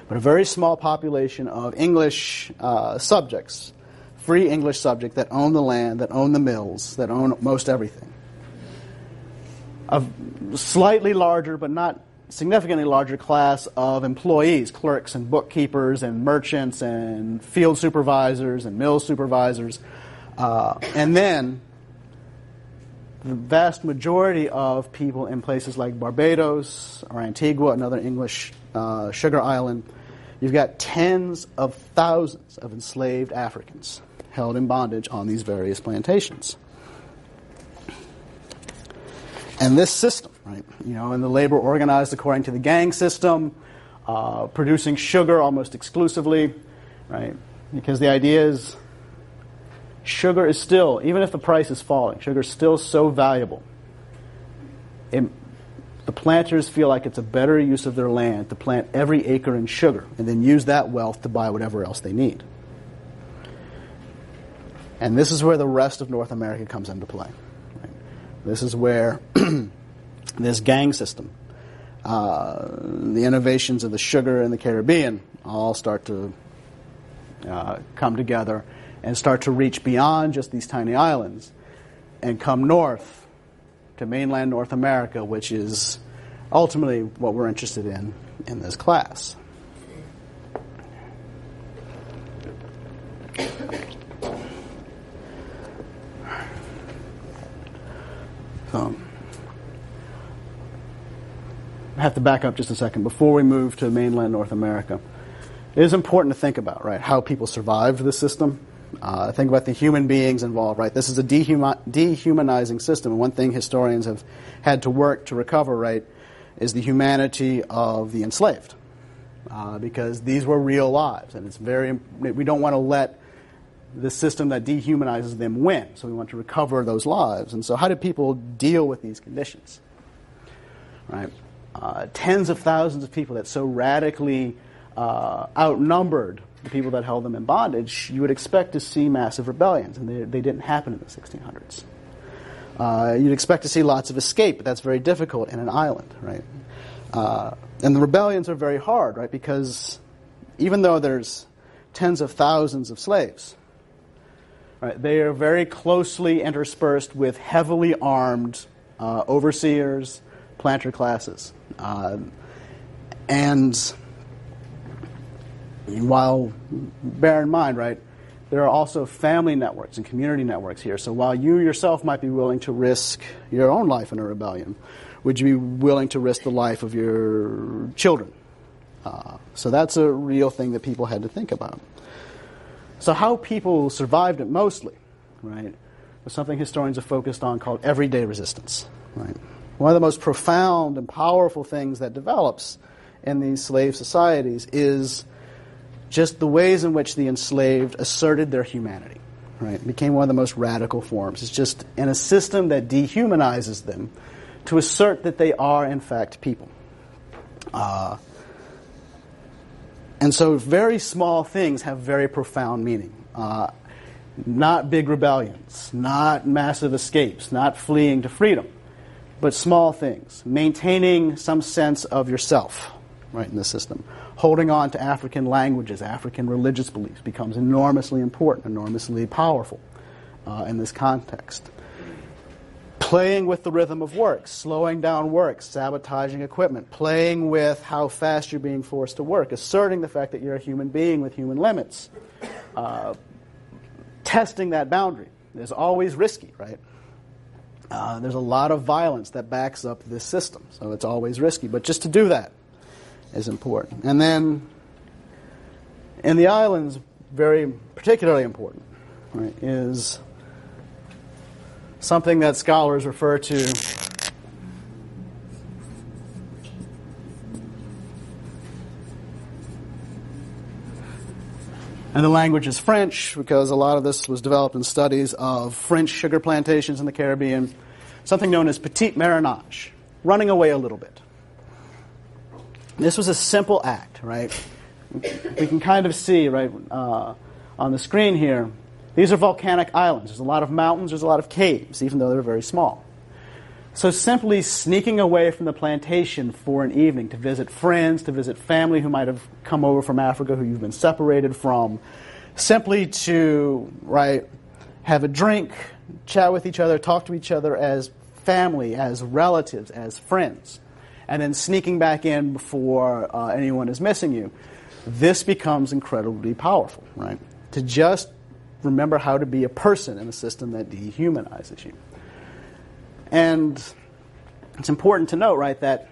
But a very small population of English subjects, free English subjects that own the land, that own the mills, that own most everything. A slightly larger, but not significantly larger class of employees, clerks and bookkeepers and merchants and field supervisors and mill supervisors. And then the vast majority of people in places like Barbados or Antigua, another English sugar island, you've got tens of thousands of enslaved Africans held in bondage on these various plantations. And this system, right, and the labor organized according to the gang system, producing sugar almost exclusively, right, because the idea is sugar is still, even if the price is falling, sugar is still so valuable. The planters feel like it's a better use of their land to plant every acre in sugar and then use that wealth to buy whatever else they need. And this is where the rest of North America comes into play. Right? This is where this gang system, the innovations of the sugar in the Caribbean all start to come together and start to reach beyond just these tiny islands and come north to mainland North America, which is ultimately what we're interested in this class. So, I have to back up just a second. Before we move to mainland North America, it is important to think about, right, how people survived the system. Think about the human beings involved, right? This is a dehumanizing system, and one thing historians have had to work to recover, right, is the humanity of the enslaved, because these were real lives, and we don't want to let the system that dehumanizes them win, so we want to recover those lives. And so how did people deal with these conditions, right? Tens of thousands of people that so radically outnumbered the people that held them in bondage, you would expect to see massive rebellions, and they didn't happen in the 1600s. You'd expect to see lots of escape, but that's very difficult in an island, right? And the rebellions are very hard, right? Because even though there's tens of thousands of slaves, right, they are very closely interspersed with heavily armed overseers, planter classes. And while, bear in mind, right, there are also family networks and community networks here. So while you yourself might be willing to risk your own life in a rebellion, would you be willing to risk the life of your children? So that's a real thing that people had to think about. So how people survived it mostly, right, was something historians have focused on called everyday resistance, right? One of the most profound and powerful things that develops in these slave societies is just the ways in which the enslaved asserted their humanity, right? It became one of the most radical forms. It's just in a system that dehumanizes them to assert that they are, in fact, people. And so very small things have very profound meaning. Not big rebellions, not massive escapes, not fleeing to freedom, but small things. Maintaining some sense of yourself, right, in the system. Holding on to African languages, African religious beliefs becomes enormously important, enormously powerful in this context. Playing with the rhythm of work, slowing down work, sabotaging equipment, playing with how fast you're being forced to work, asserting the fact that you're a human being with human limits, testing that boundary is always risky, right? There's a lot of violence that backs up this system, so it's always risky. But just to do that is important. And then in the islands, very particularly important, right, is something that scholars refer to and the language is French, because a lot of this was developed in studies of French sugar plantations in the Caribbean. something known as petit marronage, running away a little bit. This was a simple act, right? We can kind of see, right, on the screen here, these are volcanic islands. There's a lot of mountains, there's a lot of caves, even though they're very small. So simply sneaking away from the plantation for an evening to visit friends, to visit family who might have come over from Africa who you've been separated from, simply to, right, have a drink, chat with each other, talk to each other as family, as relatives, as friends, and then sneaking back in before anyone is missing you. This becomes incredibly powerful, right? To just remember how to be a person in a system that dehumanizes you. And it's important to note, right, that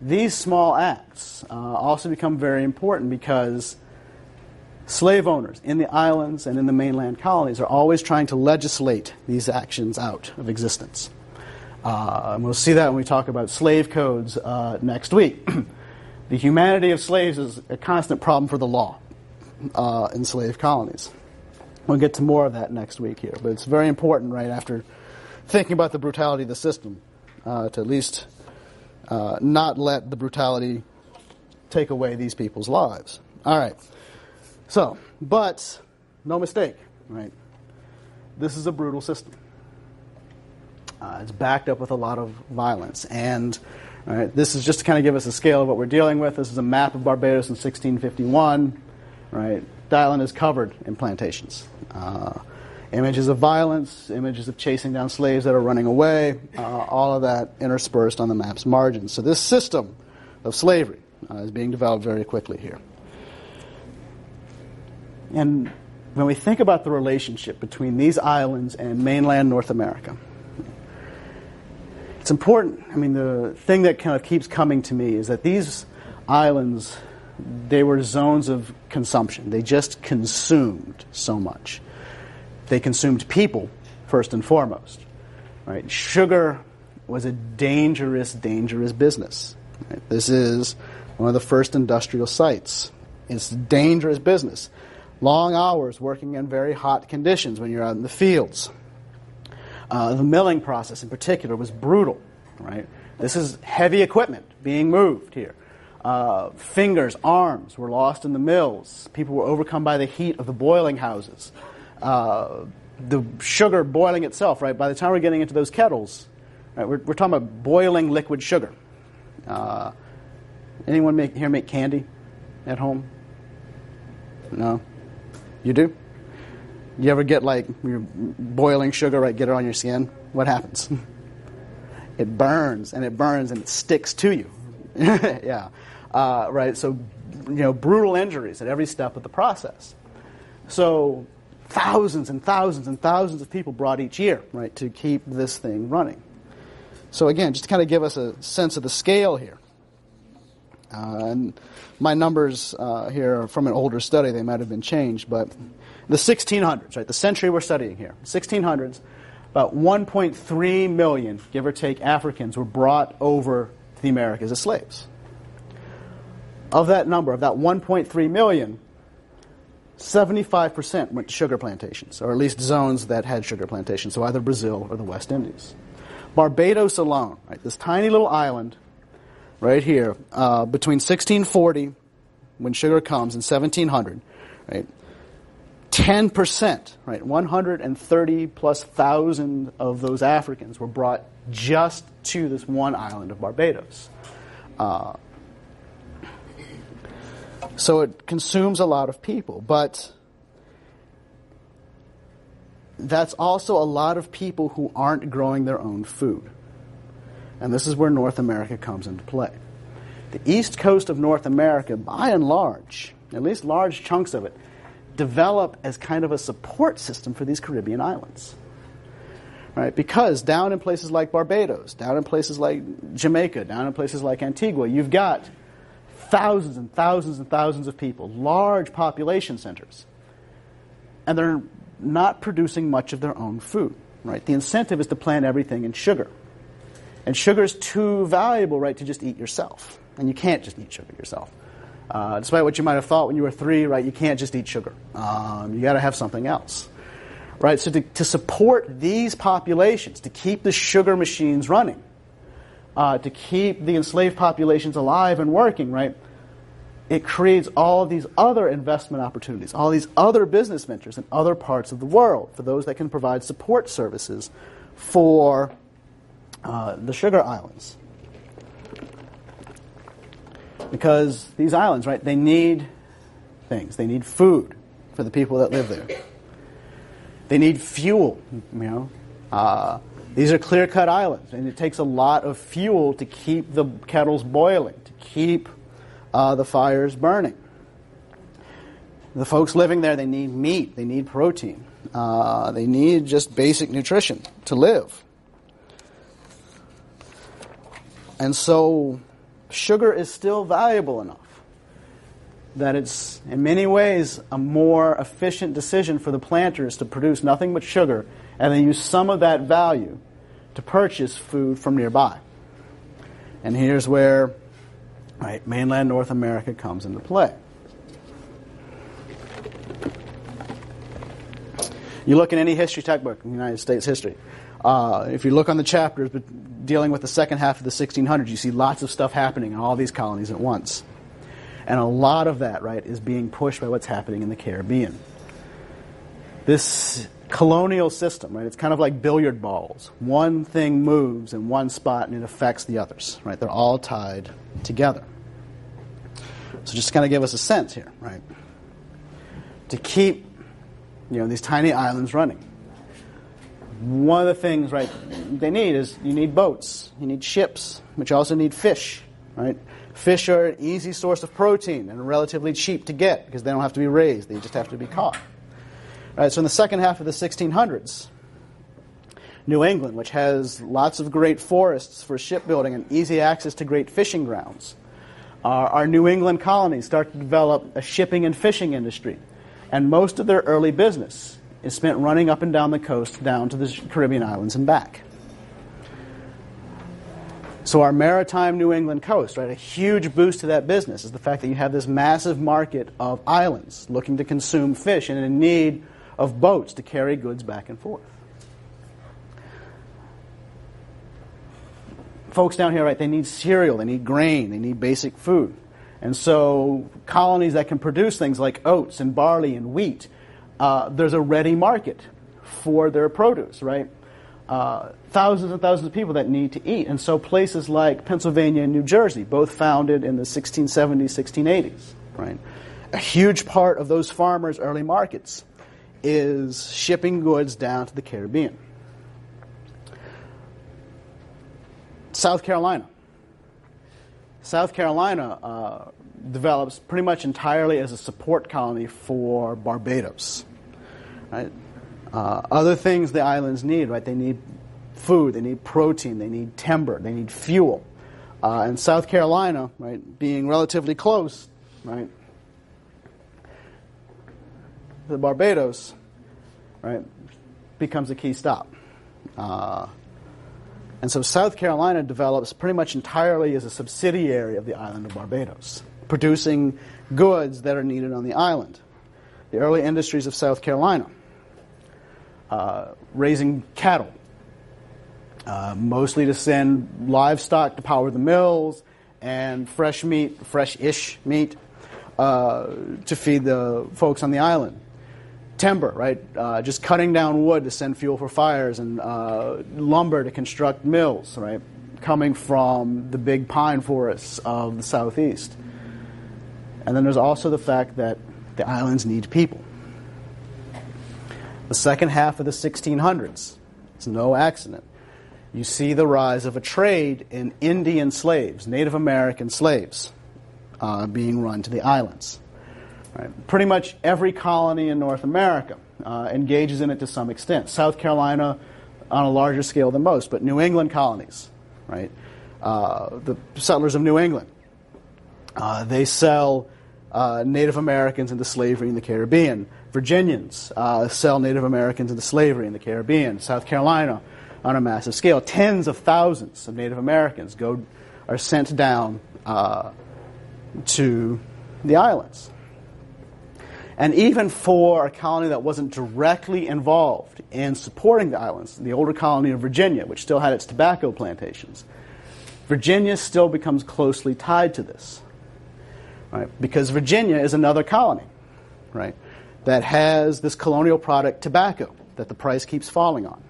these small acts also become very important because slave owners in the islands and in the mainland colonies are always trying to legislate these actions out of existence. And we'll see that when we talk about slave codes next week. The humanity of slaves is a constant problem for the law in slave colonies. We'll get to more of that next week here, but it's very important, right, after thinking about the brutality of the system, to at least not let the brutality take away these people's lives. All right. So, but no mistake, right? This is a brutal system. It's backed up with a lot of violence. And this is just to kind of give us a scale of what we're dealing with. This is a map of Barbados in 1651. Right? The island is covered in plantations. Images of violence, images of chasing down slaves that are running away, all of that interspersed on the map's margins. So this system of slavery is being developed very quickly here. And when we think about the relationship between these islands and mainland North America, it's important. I mean, the thing that kind of keeps coming to me is that these islands, they were zones of consumption. They just consumed so much. They consumed people, first and foremost. Right? Sugar was a dangerous, dangerous business. Right? This is one of the first industrial sites. It's dangerous business. Long hours working in very hot conditions when you're out in the fields. The milling process in particular was brutal. Right? This is heavy equipment being moved here. Fingers, arms were lost in the mills. People were overcome by the heat of the boiling houses. The sugar boiling itself, right? By the time we're getting into those kettles, right, we're talking about boiling liquid sugar. Anyone here make candy at home? No? You do? You ever get like your boiling sugar, right? Get it on your skin? What happens? It burns and it sticks to you. Yeah. Right. So, brutal injuries at every step of the process. So, thousands and thousands and thousands of people brought each year, right, to keep this thing running. So again, just to kind of give us a sense of the scale here. And my numbers here are from an older study. They might have been changed, but the 1600s, right, the century we're studying here, 1600s, about 1.3 million, give or take, Africans were brought over to the Americas as slaves. Of that number, of that 1.3 million, 75% went to sugar plantations, or at least zones that had sugar plantations, so either Brazil or the West Indies. Barbados alone, right, this tiny little island right here, between 1640, when sugar comes, and 1700, right, 10%, right, 130 plus thousand of those Africans were brought just to this one island of Barbados. So it consumes a lot of people, but that's also a lot of people who aren't growing their own food. And this is where North America comes into play. The east coast of North America, by and large, at least large chunks of it, develop as kind of a support system for these Caribbean islands. Right? Because down in places like Barbados, down in places like Jamaica, down in places like Antigua, you've got thousands and thousands and thousands of people, large population centers, and they're not producing much of their own food. Right? The incentive is to plant everything in sugar. And sugar is too valuable, right, to just eat yourself. And you can't just eat sugar yourself. Despite what you might have thought when you were 3, right, you can't just eat sugar. You got to have something else. right? So to support these populations, to keep the sugar machines running, to keep the enslaved populations alive and working, right? It creates all of these other investment opportunities, all these other business ventures in other parts of the world for those that can provide support services for the sugar islands. Because these islands, right, they need things. They need food for the people that live there. They need fuel, These are clear-cut islands, and it takes a lot of fuel to keep the kettles boiling, to keep the fires burning. The folks living there, they need meat, they need protein, they need just basic nutrition to live. And so sugar is still valuable enough that it's, in many ways, a more efficient decision for the planters to produce nothing but sugar and then use some of that value to purchase food from nearby. And here's where mainland North America comes into play. You look in any history textbook in the United States history, if you look on the chapters dealing with the second half of the 1600s, you see lots of stuff happening in all these colonies at once. And a lot of that, is being pushed by what's happening in the Caribbean. This colonial system, it's kind of like billiard balls. One thing moves in one spot and it affects the others, They're all tied together. So just to kind of give us a sense here, to keep, these tiny islands running. One of the things, they need is you need boats, you need ships, but you also need fish, Fish are an easy source of protein and relatively cheap to get because they don't have to be raised, they just have to be caught. So in the second half of the 1600s, New England, which has lots of great forests for shipbuilding and easy access to great fishing grounds, our New England colonies start to develop a shipping and fishing industry. And most of their early business is spent running up and down the coast down to the Caribbean islands and back. So our maritime New England coast, a huge boost to that business is the fact that you have this massive market of islands looking to consume fish and in need of boats to carry goods back and forth. Folks down here, they need cereal, they need grain, they need basic food. And so colonies that can produce things like oats and barley and wheat, there's a ready market for their produce, thousands and thousands of people that need to eat. And so places like Pennsylvania and New Jersey, both founded in the 1670s, 1680s, A huge part of those farmers' early markets is shipping goods down to the Caribbean. South Carolina. South Carolina develops pretty much entirely as a support colony for Barbados, Other things the islands need, They need food, they need protein, they need timber, they need fuel. And South Carolina, being relatively close, to Barbados, becomes a key stop. And so South Carolina develops pretty much entirely as a subsidiary of the island of Barbados, producing goods that are needed on the island. The early industries of South Carolina. Raising cattle, mostly to send livestock to power the mills, and fresh-ish meat, to feed the folks on the island. Timber, just cutting down wood to send fuel for fires, and lumber to construct mills, coming from the big pine forests of the southeast. And then there's also the fact that the islands need people. The second half of the 1600s, it's no accident, you see the rise of a trade in Indian slaves, Native American slaves, being run to the islands. Pretty much every colony in North America engages in it to some extent. South Carolina on a larger scale than most, but New England colonies, the settlers of New England, they sell Native Americans into slavery in the Caribbean. Virginians sell Native Americans into slavery in the Caribbean. South Carolina, on a massive scale, tens of thousands of Native Americans are sent down to the islands. And even for a colony that wasn't directly involved in supporting the islands, the older colony of Virginia, which still had its tobacco plantations, Virginia still becomes closely tied to this, right? Because Virginia is another colony, right, that has this colonial product, tobacco, that the price keeps falling on.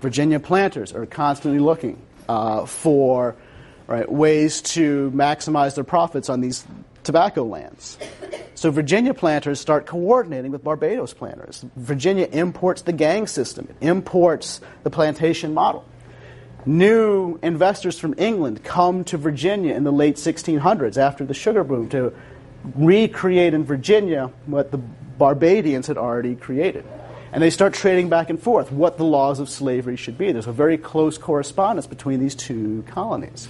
Virginia planters are constantly looking for ways to maximize their profits on these tobacco lands. So Virginia planters start coordinating with Barbados planters. Virginia imports the gang system. It imports the plantation model. New investors from England come to Virginia in the late 1600s after the sugar boom to recreate in Virginia what the Barbadians had already created. And they start trading back and forth what the laws of slavery should be. There's a very close correspondence between these two colonies.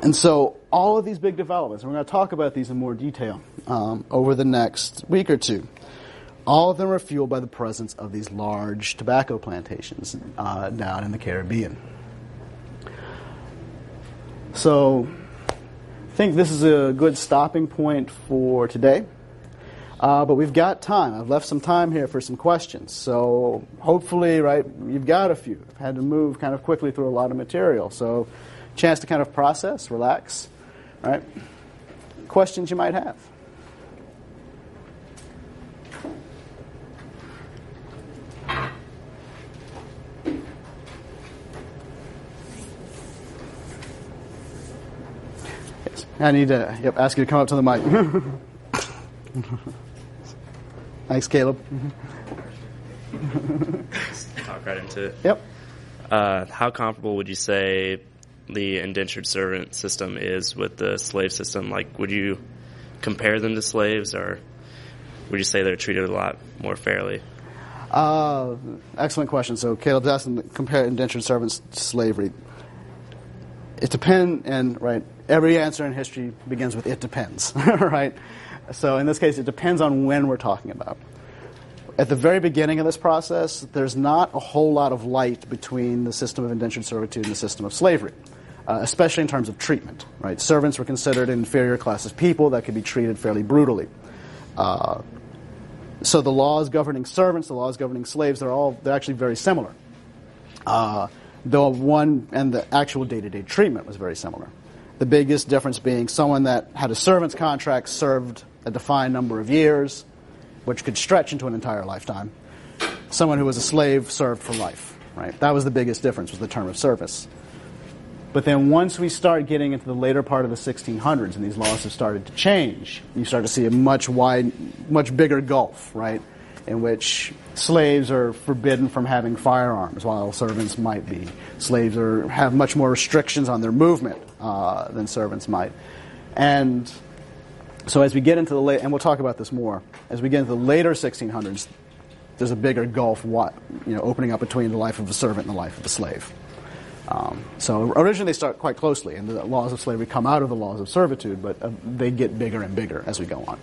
And so all of these big developments, and we're going to talk about these in more detail over the next week or two, all of them are fueled by the presence of these large tobacco plantations down in the Caribbean. So I think this is a good stopping point for today. But we've got time. I've left some time here for some questions. So hopefully, you've got a few. I've had to move kind of quickly through a lot of material. So chance to kind of process, relax, right? Questions you might have. Yes. I need to ask you to come up to the mic. Thanks, Caleb. Talk right into it. Yep. How comparable would you say the indentured servant system is with the slave system? Like, would you compare them to slaves, or would you say they're treated a lot more fairly? Excellent question. So Caleb's asking to compare indentured servants to slavery. It depends, and every answer in history begins with "it depends," right? So in this case, it depends on when we're talking about. At the very beginning of this process, there's not a whole lot of light between the system of indentured servitude and the system of slavery, especially in terms of treatment. Right? Servants were considered an inferior class of people that could be treated fairly brutally. So the laws governing servants, the laws governing slaves, they're actually very similar. Though one and the actual day-to-day treatment was very similar. The biggest difference being someone that had a servant's contract served a defined number of years, which could stretch into an entire lifetime. Someone who was a slave served for life. Right? That was the biggest difference, was the term of service. But then once we start getting into the later part of the 1600s and these laws have started to change, you start to see a much bigger gulf, right, in which slaves are forbidden from having firearms while servants might be. Slaves have much more restrictions on their movement than servants might. And so as we get into the and we'll talk about this more, as we get into the later 1600s, there's a bigger gulf opening up between the life of a servant and the life of a slave. So originally they start quite closely, and the laws of slavery come out of the laws of servitude, but they get bigger and bigger as we go on.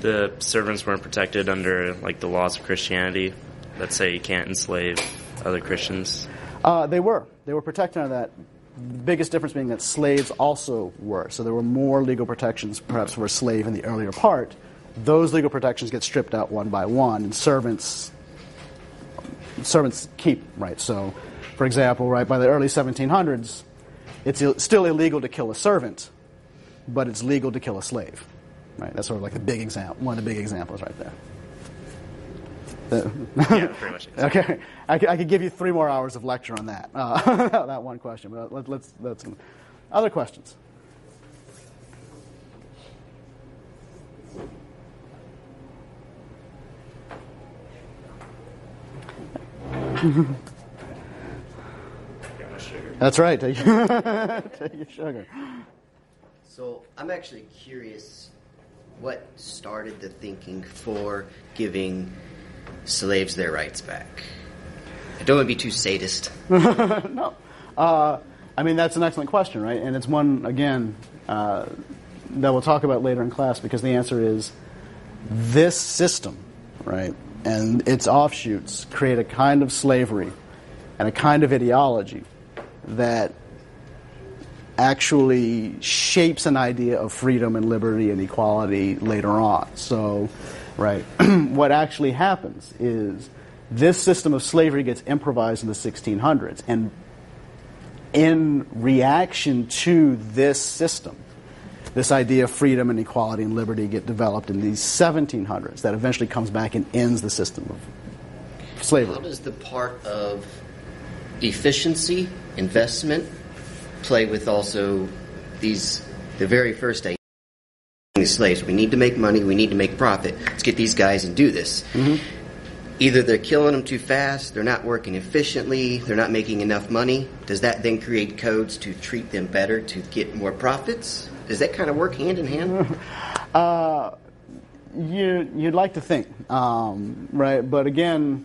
The servants weren't protected under the laws of Christianity that say you can't enslave other Christians? They were protected under that. The biggest difference being that slaves also were. So there were more legal protections perhaps for a slave in the earlier part. Those legal protections get stripped out one by one, and servants keep, right? So, for example, by the early 1700s, it's still illegal to kill a servant, but it's legal to kill a slave. Right? That's sort of the big example, one of the big examples right there. Yeah, pretty much. Okay, I could give you 3 more hours of lecture on that, that one question. But let's other questions. That's right. Take your sugar. So I'm actually curious what started the thinking for giving slaves their rights back. I don't want to be too sadist. No. That's an excellent question, right? And it's one, again, that we'll talk about later in class, because the answer is this system, right, and its offshoots create a kind of slavery and a kind of ideology that actually shapes an idea of freedom and liberty and equality later on. So, right, what actually happens is this system of slavery gets improvised in the 1600s, and in reaction to this system, this idea of freedom and equality and liberty get developed in these 1700s that eventually comes back and ends the system of slavery. How does the part of efficiency, investment, play with also the very first idea of the slaves? We need to make money, we need to make profit. Let's get these guys and do this. Mm-hmm. Either they're killing them too fast, they're not working efficiently, they're not making enough money. Does that then create codes to treat them better to get more profits? Does that kind of work hand in hand? You'd like to think, right? But again,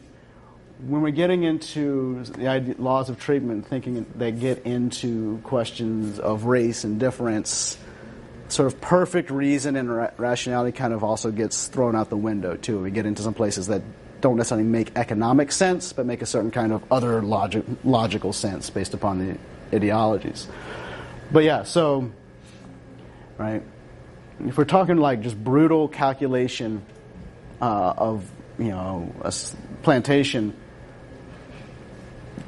when we're getting into the laws of treatment, thinking they get into questions of race and difference, sort of perfect reason and rationality kind of also gets thrown out the window, too. We get into some places that don't necessarily make economic sense, but make a certain kind of other logical sense based upon the ideologies. But yeah, so, right, if we're talking like just brutal calculation of, a plantation,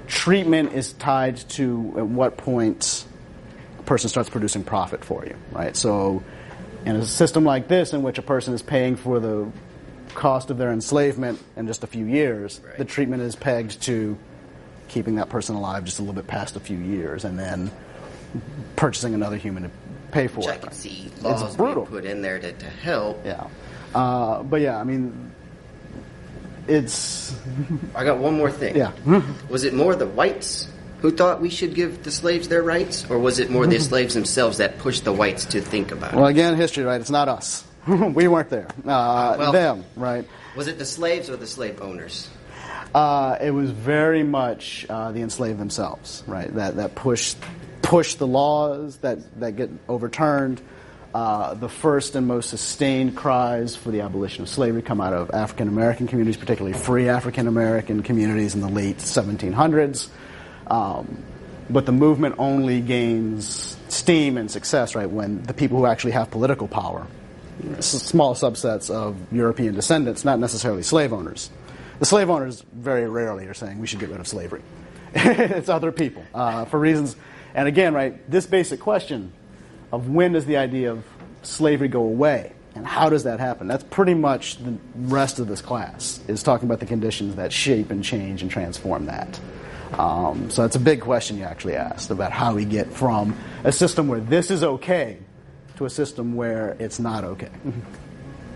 treatment is tied to at what point a person starts producing profit for you, right? So in a system like this, in which a person is paying for the cost of their enslavement in just a few years, right, the treatment is pegged to keeping that person alive just a little bit past a few years, and then purchasing another human to pay for Which it. I can see laws being put in there to help. Yeah. But yeah, I mean, it's... I got one more thing. Yeah. Was it more the whites who thought we should give the slaves their rights, or was it more the slaves themselves that pushed the whites to think about it? Well, again, history, right? It's not us. We weren't there. Them, right? Was it the slaves or the slave owners? It was very much the enslaved themselves, right? That push the laws that get overturned. The first and most sustained cries for the abolition of slavery come out of African American communities, particularly free African American communities in the late 1700s. But the movement only gains steam and success, right, when the people who actually have political power, small subsets of European descendants, not necessarily slave owners. The slave owners very rarely are saying we should get rid of slavery. It's other people for reasons. And again, right, this basic question of when does the idea of slavery go away and how does that happen? That's pretty much the rest of this class, is talking about the conditions that shape and change and transform that. So that's a big question you actually asked about how we get from a system where this is okay to a system where it's not okay.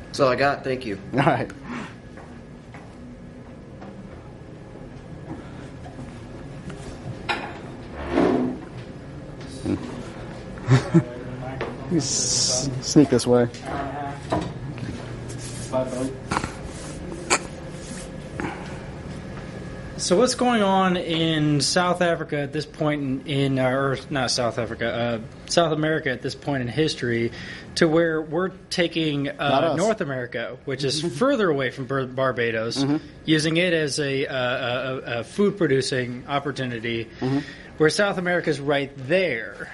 That's all I got. Thank you. All right. You sneak this way. So what's going on in South Africa at this point South America at this point in history, to where we're taking North America, which is further away from Barbados, using it as a food-producing opportunity, where South America is right there.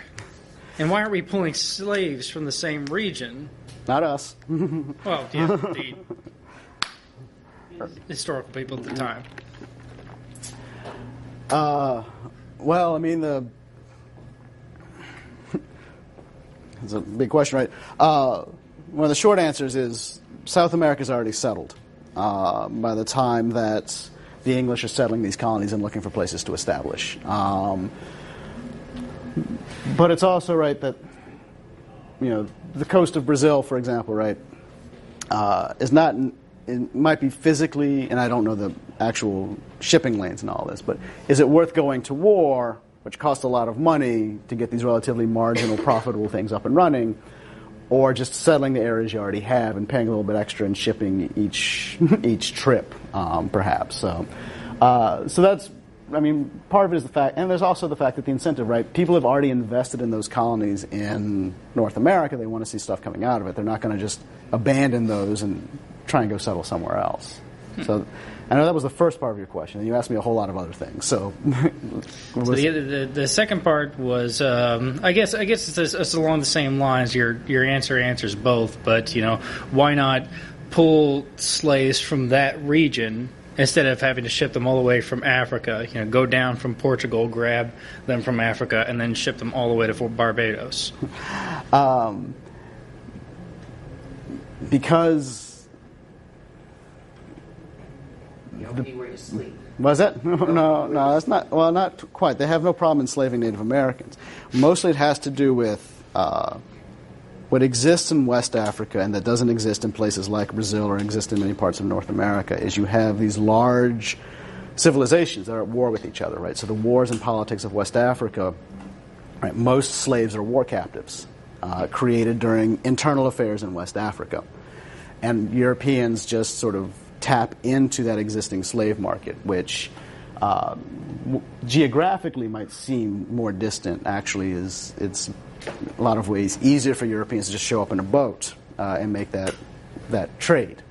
And why aren't we pulling slaves from the same region? Not us. Well, yeah, the historical people at the time. Well, I mean, it's a big question, right? One of the short answers is South America's already settled by the time that the English are settling these colonies and looking for places to establish. But it's also right that, the coast of Brazil, for example, right, is not... It might be physically, and I don't know the actual shipping lanes and all this, but is it worth going to war, which costs a lot of money to get these relatively marginal, profitable things up and running, or just settling the areas you already have and paying a little bit extra and shipping each trip, perhaps. So that's, part of it is the fact, and there's also the fact that the incentive, right? People have already invested in those colonies in North America. They want to see stuff coming out of it. They're not going to just abandon those and try and go settle somewhere else. So I know that was the first part of your question, and you asked me a whole lot of other things. So, the second part was, I guess it's along the same lines. Your answer answers both, but why not pull slaves from that region instead of having to ship them all the way from Africa? Go down from Portugal, grab them from Africa, and then ship them all the way to Barbados. Because. Anywhere to sleep. Was it? No, that's not. Well, not quite. They have no problem enslaving Native Americans. Mostly it has to do with what exists in West Africa and that doesn't exist in places like Brazil or exist in many parts of North America is you have these large civilizations that are at war with each other, right? So the wars and politics of West Africa, right, most slaves are war captives created during internal affairs in West Africa. And Europeans just sort of tap into that existing slave market, which geographically might seem more distant. Actually, it's a lot of ways easier for Europeans to just show up in a boat and make that trade.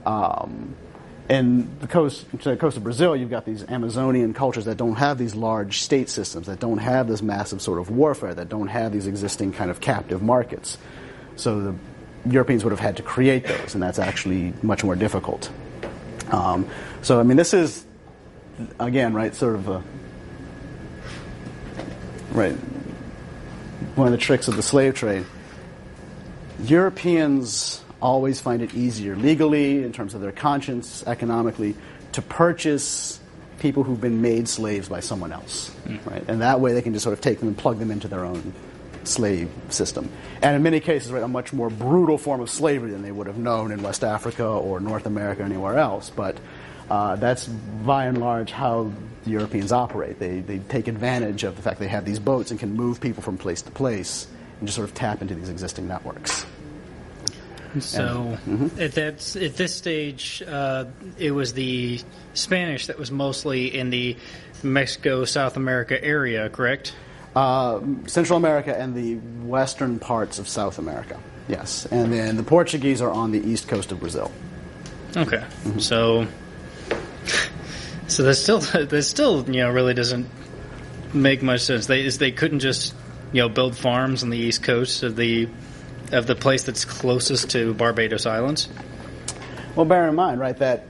And the coast of Brazil, you've got these Amazonian cultures that don't have these large state systems, that don't have this massive sort of warfare, that don't have these existing kind of captive markets. So the Europeans would have had to create those, and that's actually much more difficult. So, I mean, this is, again, right, sort of one of the tricks of the slave trade. Europeans always find it easier legally, in terms of their conscience, economically, to purchase people who've been made slaves by someone else, right? And that way they can just sort of take them and plug them into their own slave system. And in many cases, right, a much more brutal form of slavery than they would have known in West Africa or North America or anywhere else. But that's by and large how the Europeans operate. They take advantage of the fact they have these boats and can move people from place to place and just sort of tap into these existing networks. So at this stage, it was the Spanish that was mostly in the Mexico, South America area, correct? Central America and the western parts of South America, yes. And then the Portuguese are on the east coast of Brazil. Okay. So that still really doesn't make much sense. They couldn't just build farms on the east coast of the place that's closest to Barbados Islands. Well, bear in mind, right, that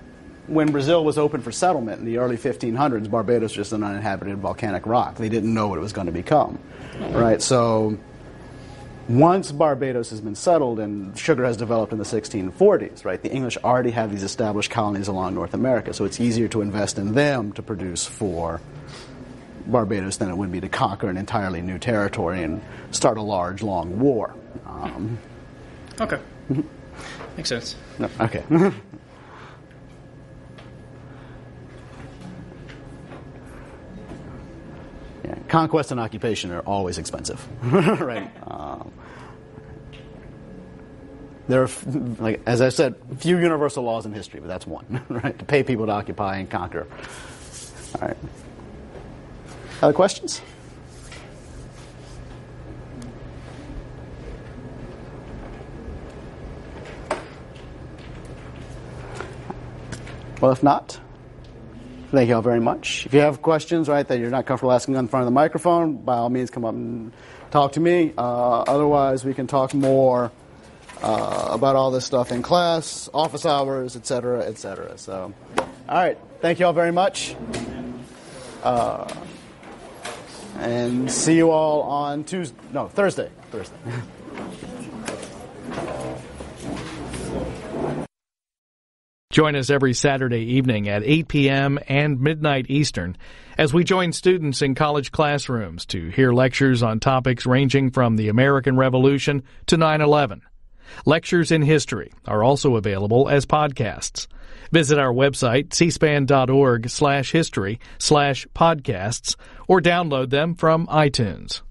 when Brazil was open for settlement in the early 1500s, Barbados was just an uninhabited volcanic rock. They didn't know what it was going to become, right? So once Barbados has been settled and sugar has developed in the 1640s, right, the English already have these established colonies along North America, so it's easier to invest in them to produce for Barbados than it would be to conquer an entirely new territory and start a large, long war. Okay. Makes sense. No, okay. Yeah, conquest and occupation are always expensive, right? There are, like as I said, few universal laws in history, but that's one, right? To pay people to occupy and conquer. All right. Other questions? Well, if not, thank you all very much. If you have questions, right, that you're not comfortable asking in front of the microphone, by all means come up and talk to me. Otherwise, we can talk more about all this stuff in class, office hours, et cetera, et cetera. So, all right. Thank you all very much. And see you all on Thursday. Join us every Saturday evening at 8 p.m. and midnight Eastern as we join students in college classrooms to hear lectures on topics ranging from the American Revolution to 9/11. Lectures in history are also available as podcasts. Visit our website, cspan.org/history/podcasts, or download them from iTunes.